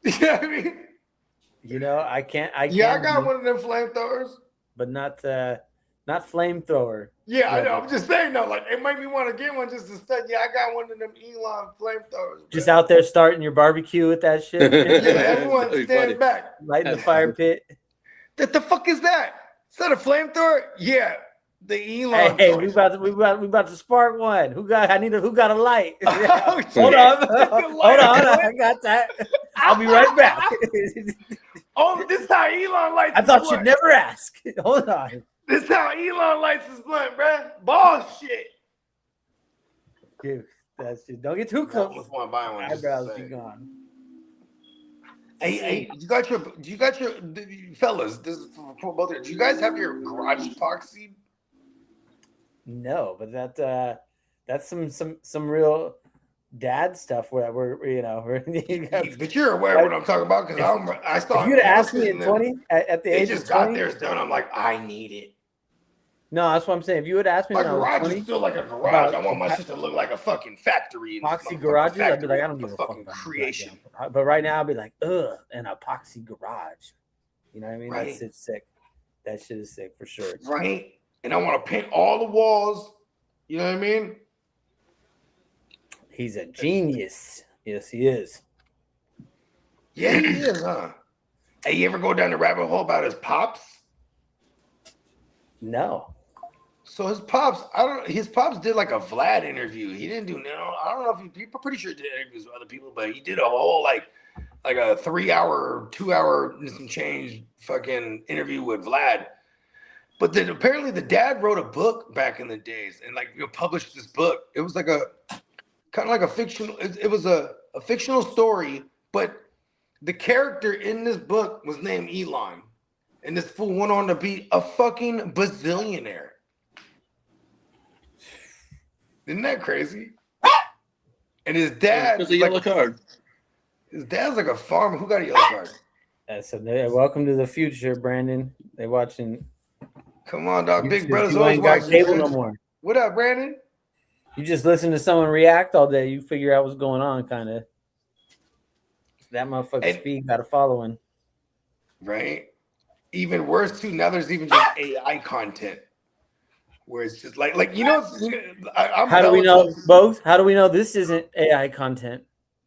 You know what I mean? I can't. I got one of them flamethrowers. But not flamethrower. Yeah, I know. I'm just saying, though. Like, it made me want to get one just to say, yeah, I got one of them Elon flamethrowers. Bro. Just out there starting your barbecue with that shit. Yeah, everyone stand back. Lighting the fire pit. The fuck is that? Is that a flamethrower? Yeah, the Elon. Hey, we about to spark one. Who got a light? Oh, hold on, I got that. I'll be right back. Oh, this is how Elon lights. I thought you'd never ask. Hold on. This is how Elon lights his blunt, bro. Ball shit. Dude, that's just don't get too close. I almost want to buy one. Eyebrows be gone. Hey, you got your fellas, this is for both of you. Do you guys have your garage epoxy? No, but that's some real dad stuff where But you're aware of what I'm talking about because I saw. If you'd asked me at 20, at the age of 20, just got theirs done. I'm like, I need it. No, that's what I'm saying. If you would ask me, My when I was garage 20, is still like a garage. I want my shit to look like a fucking factory. Epoxy garages, I'd be like, I don't give a fuck about creation. But right now, I'd be like, ugh, an epoxy garage. You know what I mean? Right. That shit's sick. That shit is sick for sure. Right. And I want to paint all the walls. You know what I mean? He's a genius. Yes, he is. Yeah, he is, huh? Hey, you ever go down the rabbit hole about his pops? No. So his pops did like a Vlad interview. He didn't do I don't know if I'm pretty sure he did interviews with other people, but he did a whole like a 3-hour, 2-hour and some change fucking interview with Vlad. But then apparently the dad wrote a book back in the days and published this book. It was like a kind of like a fictional, it was a fictional story, but the character in this book was named Elon. And this fool went on to be a fucking bazillionaire. Isn't that crazy? And his dad was a yellow card. His dad's like a farmer. Who got a yellow card? So welcome to the future, Brandon. They watching. Come on, dog. Big brother's you always ain't got watching. cable no more. What up, Brandon? You just listen to someone react all day. You figure out what's going on, kind of. That motherfucker speed got a following. Right. Even worse too. Now there's even just AI content. Where it's just like how do we know both? How do we know this isn't AI content?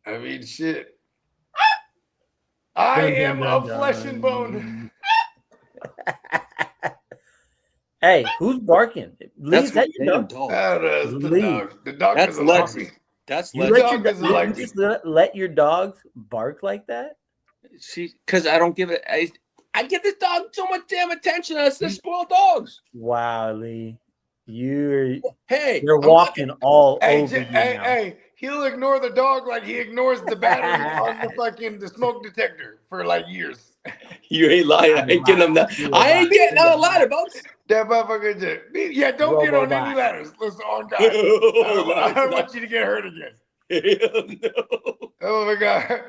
I mean, shit. I am of flesh and bone. Hey, who's barking? Lee, is that your dog? That is the dog. The dog That's is a puppy. That's you just let your dogs bark like that? Because I don't give it. I give this dog so much damn attention. It's the spoiled dogs. Wow, Lee. You're walking all over. Hey, he'll ignore the dog like he ignores the battery on the smoke detector for like years. You ain't lying. I ain't getting them that. I ain't getting on a ladder, folks. That motherfucker just don't get on any ladders. Listen, on God. I don't want you to get hurt again. No. Oh my God.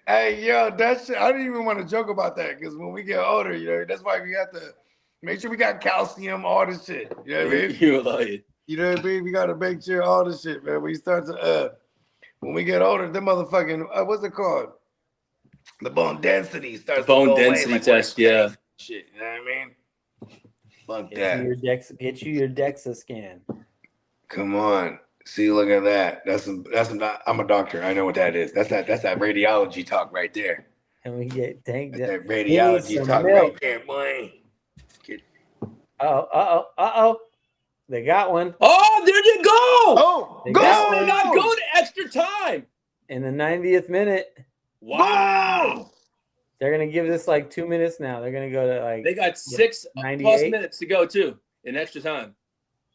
Hey, yo, that shit, I don't even want to joke about that because when we get older, that's why we have to make sure we got calcium, all this shit. You know what I mean? You're lying. You know what I mean? We got to make sure all this shit, man. We start to, when we get older, the motherfucking, what's it called? The bone density starts to go density away, test, yeah. Shit, you know what I mean? Fuck that. Get you your DEXA scan. Come on. See, look at that. I'm a doctor. I know what that is. That's that radiology talk right there. And we get that radiology talk right there, boy. Oh. They got one. Oh, there you go. Oh, they go! Not go to extra time. In the 90th minute. Wow. They're going to give this like 2 minutes now. They're going to go to like. They got 6+ minutes to go, too, in extra time.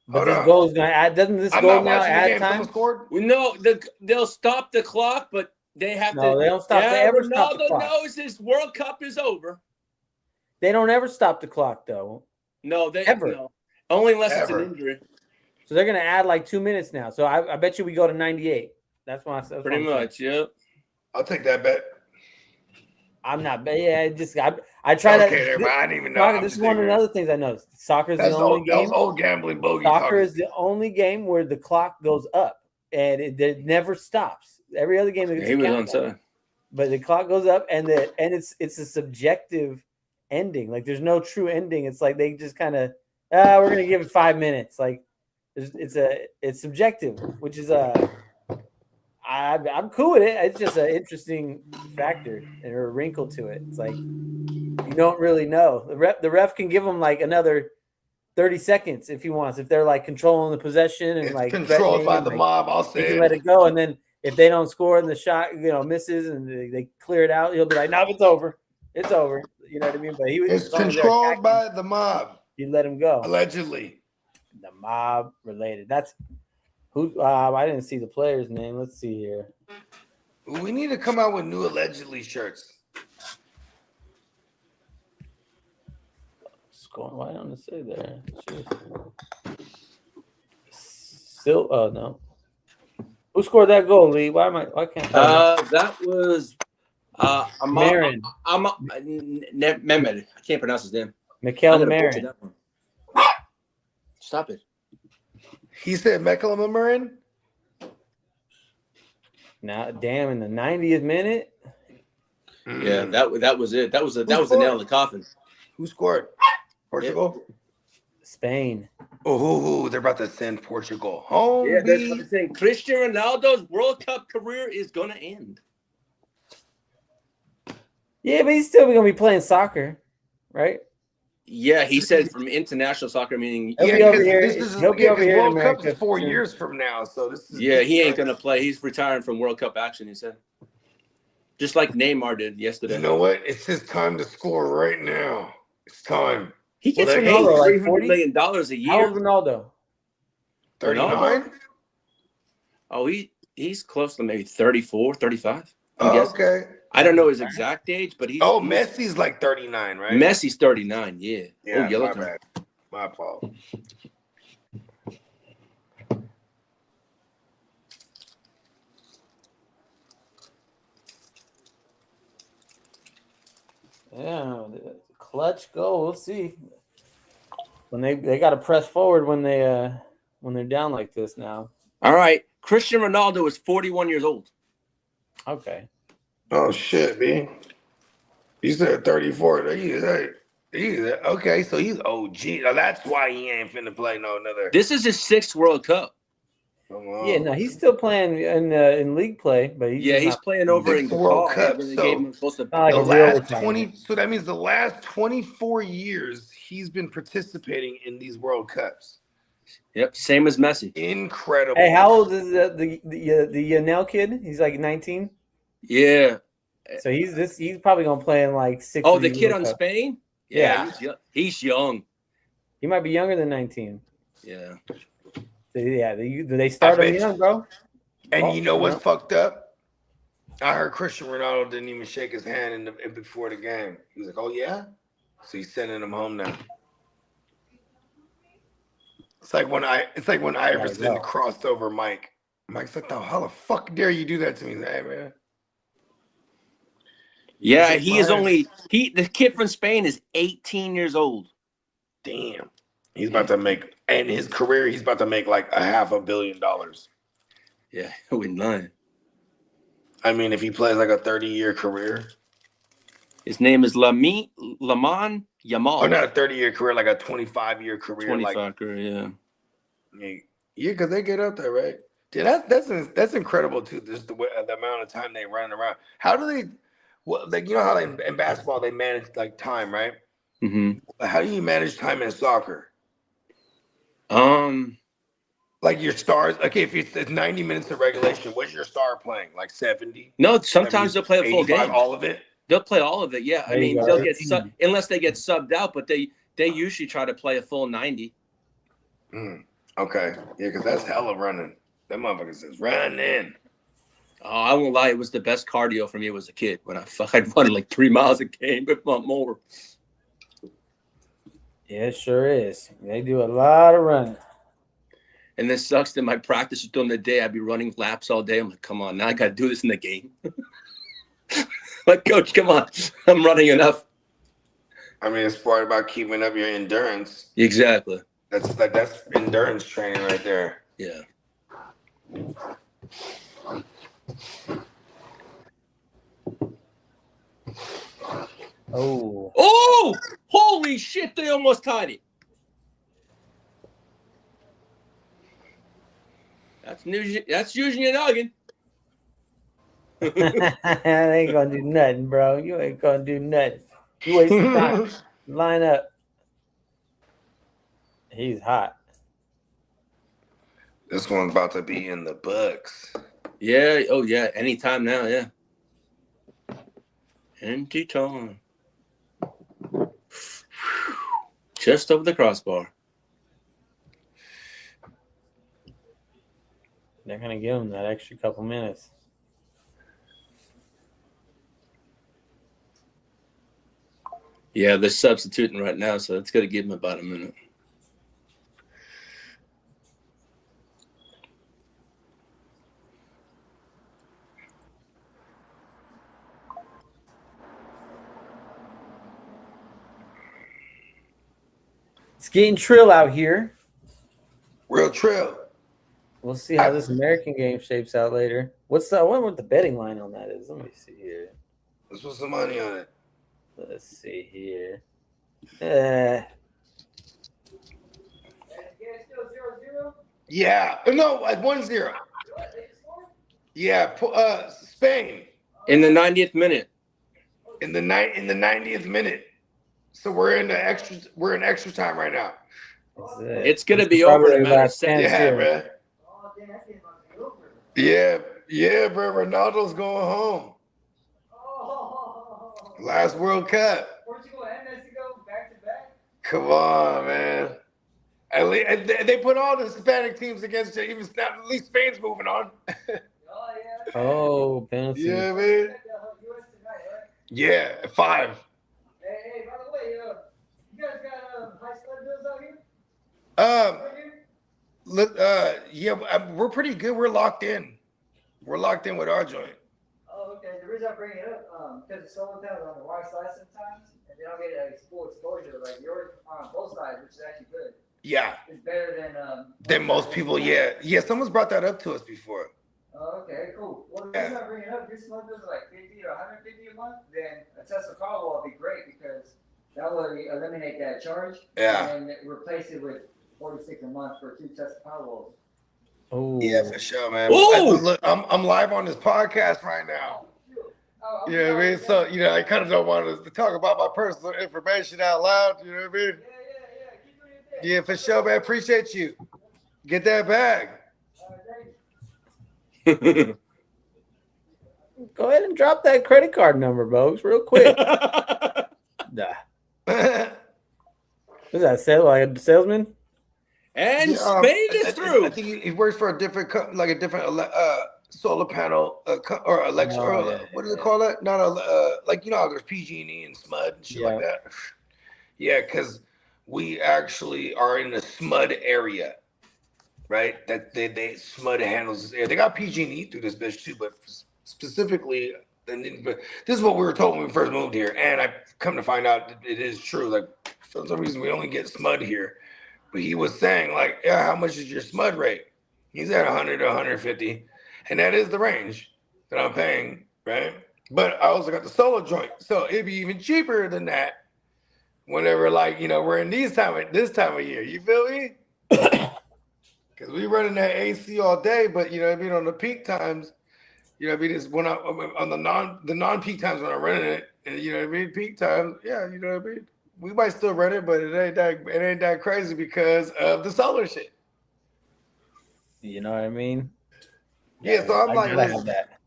But this goal is going to add. Doesn't this goal now add time? No, they'll stop the clock, but they have to. No, they don't stop. They ever stop the clock. Ronaldo knows his World Cup is over. They don't ever stop the clock, though. No, they ever. No. Only unless it's an injury. So they're going to add like 2 minutes now. So I bet you we go to 98. That's why I said. Pretty much, yeah. I'll take that bet. I'm not. Yeah, I try to. Okay, I didn't even know. This is one of the other things I know. Soccer is the only game. That's old gambling bogey. Soccer is the only game where the clock goes up and it never stops. Every other game, but the clock goes up and it's a subjective ending. Like there's no true ending. It's like they just kind of we're gonna give it 5 minutes. Like it's subjective, which is I'm cool with it. It's just an interesting factor and a wrinkle to it. It's like you don't really know. The ref can give them like another 30 seconds if he wants. If they're like controlling the possession and like controlled by the mob, I'll say he can let it go. And then if they don't score and the shot misses and they clear it out, he'll be like, "No, it's over. It's over." You know what I mean? But it's controlled by the mob. You let him go. Allegedly, the mob related. That's. Who? I didn't see the player's name. Let's see here. We need to come out with new allegedly shirts. Why don't it say there? Still, oh no. Who scored that goal, Lee? Why can't I? That was Marin. Mehmed. I can't pronounce his name. Mikel I'm gonna butcher Marin. that one. Stop it. He said Mecklenburg. Now, damn, in the 90th minute. Yeah, that was it. That was the nail in the coffin. Who scored? Portugal? Spain. Oh, they're about to send Portugal home. Yeah, that's what I'm saying. Cristiano Ronaldo's World Cup career is gonna end. Yeah, but he's still gonna be playing soccer, right? Yeah, he said from international soccer, meaning He'll be over here. He'll be over here in World Cup America is 4 years from now, so this is he ain't gonna play. He's retiring from World Cup action. He said, just like Neymar did yesterday. You know what? It's his time to score right now. It's time. He gets Ronaldo, like $300 million a year. How old Ronaldo? 39. Oh, he's close to maybe 34, 35. Oh, okay. I don't know his exact age, but he's Messi's like 39, right? Messi's 39, yeah. Yeah, yellow my card. bad. My fault. Yeah, clutch goal. We'll see. When they got to press forward when they're down like this now. All right, Cristiano Ronaldo is 41 years old. Okay. Oh shit, man. You said 34. Okay, so he's OG. Now that's why he ain't finna play no another. This is his 6th World Cup. Yeah, no, he's still playing in league play, but he's playing over in World Qatar. Cup. the last 20. So that means the last 24 years he's been participating in these World Cups. Yep, same as Messi. Incredible. Hey, how old is the Yanel kid? He's like 19. Yeah. So he's probably gonna play in like 6. Oh, the kid on Spain? Yeah. He's young. He might be younger than 19. Yeah. Yeah, they start him young, bro. And you know what's fucked up? I heard Cristiano Ronaldo didn't even shake his hand before the game. He was like, "Oh yeah," so he's sending him home now. It's like when Iverson crossed over Mike. Mike's like, "How the fuck dare you do that to me?" He's like, "Hey man." Yeah, the kid from Spain is 18 years old. Damn. He's about to make, in his career, he's about to make like $500 million. Yeah, I wouldn't lie. I mean, if he plays like a 30-year career. His name is Lamine Yamal. Oh, not a 30-year career, like a 25-year career. 25 career, yeah. Yeah, because they get up there, right? Dude, that's incredible, too, just the amount of time they run around. How do they, like, you know how in basketball they manage, like, time, right? Mm-hmm. How do you manage time in soccer? Like your stars, okay, if it's 90 minutes of regulation, what's your star playing? Like 70? No, sometimes they'll play a full game. All of it? They'll play all of it, yeah. I mean, they'll get unless they get subbed out, but they usually try to play a full 90. Okay. Yeah, because that's hella running. That motherfucker says running. Oh, I won't lie, it was the best cardio for me as a kid when I'd run like 3 miles a game, if not more. Yeah, it sure is. They do a lot of running. And this sucks that my practice during the day, I'd be running laps all day. I'm like, come on, now I got to do this in the game. Like, coach, come on. I'm running enough. I mean, it's part about keeping up your endurance. Exactly. That's endurance training right there. Yeah. Oh, holy shit, they almost tied it. That's using your noggin. They ain't gonna do nothing, bro. You ain't gonna do nothing. You wasting time. Line up. He's hot. This one's about to be in the books. Yeah. Oh, yeah. Anytime now. Yeah. Anytime. Just over the crossbar. They're gonna give him that extra couple minutes. Yeah, they're substituting right now, so it's gonna give him about a minute. It's getting trill out here. Real trill. We'll see how this American game shapes out later. What's the? I wonder what the betting line on that is. Let me see here. Let's put some money on it. Let's see here. Yeah. No, at 1-0. Yeah. Spain. In the 90th minute. In the 90th minute. So we're in extra time right now. It's gonna be over in a matter of seconds. Yeah, man. Yeah, bro. Ronaldo's going home. Last World Cup. Portugal and Mexico back to back. Come on, man. At least, they put all the Hispanic teams against you. Even now, at least Spain's moving on. Oh, penalty. Yeah, man. Yeah, 5. Hey, by the way, you guys got high sled bills out here? Yeah, we're pretty good. We're locked in. We're locked in with our joint. Oh, okay. The reason I bring it up, because the solar panels on the right side sometimes, and they don't get full exposure like yours on both sides, which is actually good. Yeah. It's better than most people. Yeah. Someone's brought that up to us before. Oh, okay, cool. Well, the reason I bring it up, if your sled bills are like 50 or 150 a month, then a Tesla Powerwall would be great because that would eliminate that charge. Yeah. And replace it with 46 a month for 2 Tesla Powerwalls. Oh yeah, for sure, man. Ooh. Look, I'm live on this podcast right now. You know what I mean? So, I kind of don't want to talk about my personal information out loud. You know what I mean? Yeah. Keep doing your thing. Yeah, for sure, man. Appreciate you. Get that bag. Go ahead and drop that credit card number, folks, real quick. Nah. Is that like a salesman? And Spain is through. I think he works for a different solar panel or electric. What do they call that? Not like how there's PG&E and SMUD and shit like that. Yeah, because we actually are in the SMUD area, right? That they SMUD handles this area. They got PG&E through this bitch too, but specifically, but this is what we were told when we first moved here, and I come to find out it is true. Like for some reason, we only get SMUD here. But he was saying, like, yeah, how much is your SMUD rate? He's at 100 to 150. And that is the range that I'm paying, right? But I also got the solar joint. So it'd be even cheaper than that whenever, like, we're in this time of year. You feel me? Because we running that AC all day, but, on the peak times, it's when on the non-peak times when I'm running it, and, peak times, yeah, we might still run it, but it ain't that crazy because of the solar shit. You know what I mean? Yeah, so I'm like, have that.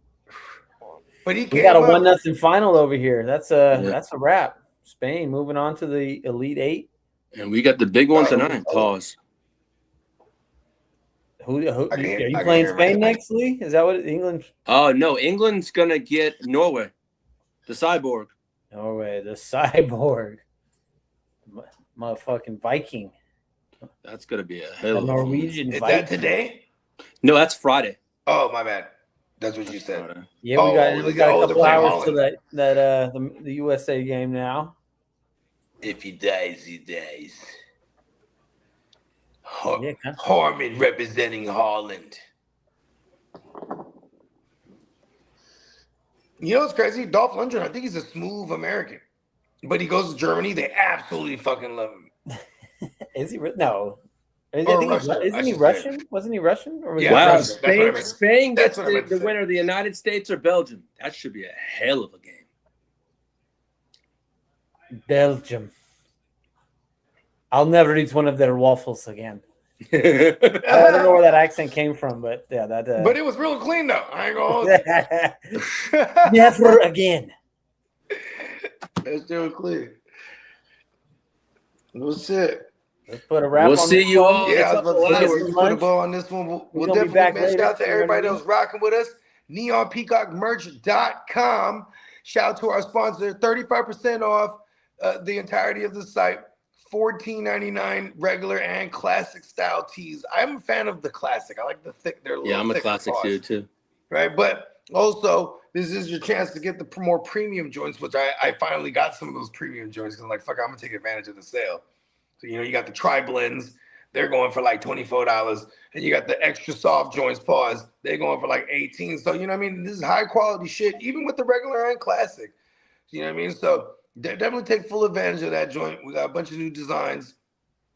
But we got a 1-0 final over here. That's a wrap. Spain moving on to the Elite 8. And we got the big one tonight. Pause. Are you playing Spain next, Lee? Is that what England? Oh no, England's gonna get Norway, the cyborg. Norway, the cyborg. Motherfucking Viking. That's gonna be a hell of a Norwegian Is Viking. that today? No, that's Friday. Oh, my bad. That's what you said. Yeah, we got a couple hours to that the USA game now. If he dies, he dies. Harmon representing Holland. You know what's crazy? Dolph Lundgren, I think he's a smooth American. But he goes to Germany, they absolutely fucking love him. Is he? No. Isn't he Russian? Wasn't he Russian? Or was he Wow, Russian? Spain gets the winner of the United States or Belgium. That should be a hell of a game. Belgium. I'll never eat one of their waffles again. I don't know where that accent came from, but yeah, that. But it was real clean though. I ain't gonna hold you. Never again. That's still clean. What's it? Let's put a wrap. We'll see you all. Yeah, I was about to say, put a bow on this one. We'll definitely mention out to everybody else rocking with us. NeonPeacockMerch.com. Shout out to our sponsor. 35% off the entirety of the site. $14.99 regular and classic style tees. I'm a fan of the classic. I like the thick. I'm a classic dude too. Right, but also this is your chance to get the more premium joints, which I finally got some of those premium joints because I'm like, fuck, I'm gonna take advantage of the sale. So, you got the tri-blends. They're going for like $24. And you got the extra soft joints paws. They're going for like 18. So, you know what I mean? This is high quality shit, even with the regular and classic. You know what I mean? So definitely take full advantage of that joint. We got a bunch of new designs.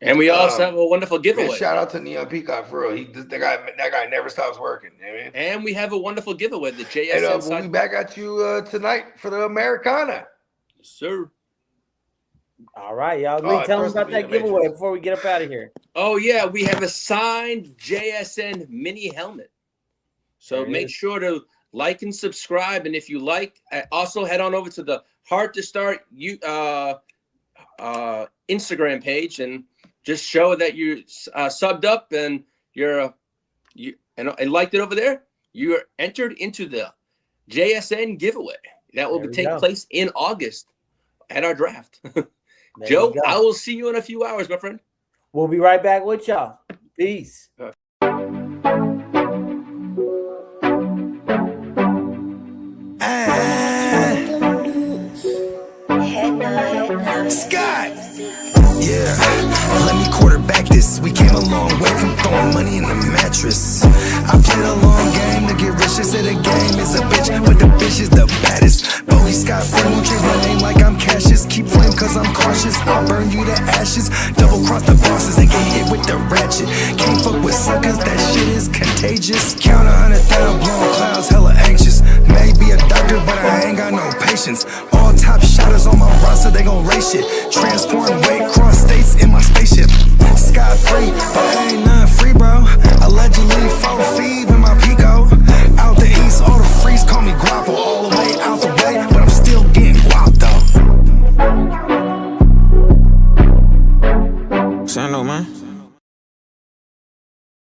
And we also have a wonderful giveaway. Shout out to Neon Peacock for real. That guy never stops working. You know what I mean? And we have a wonderful giveaway. The JSN And we'll be back at you tonight for the Americana. Yes, sir. All right, y'all. Lee, tell them about that giveaway before we get up out of here. Oh, yeah. We have a signed JSN mini helmet. So make sure to like and subscribe. And if you like, also head on over to the Hard to Start Instagram page and just show that you subbed up and and liked it over there. You're entered into the JSN giveaway. That will take place in August at our draft. Joe, I will see you in a few hours, my friend. We'll be right back with y'all. Peace. Scott! Yeah, let me quarterback this. We came a long way from throwing money in the mattress. I played a long game to get rich. They say the game is a bitch, but the bitch is the baddest. Bowie Scott Flame won't change my name like I'm Cassius. Keep flame cause I'm cautious. I'll burn you to ashes. Double cross the bosses and get hit with the ratchet. Can't fuck with suckers, that shit is contagious. Count 100,000 blowing clouds, hella anxious. Maybe a doctor, but I ain't got no patience. All top shotters on my roster, they gon' race shit. Transporting weight, cross states in my spaceship. Sky free, but I ain't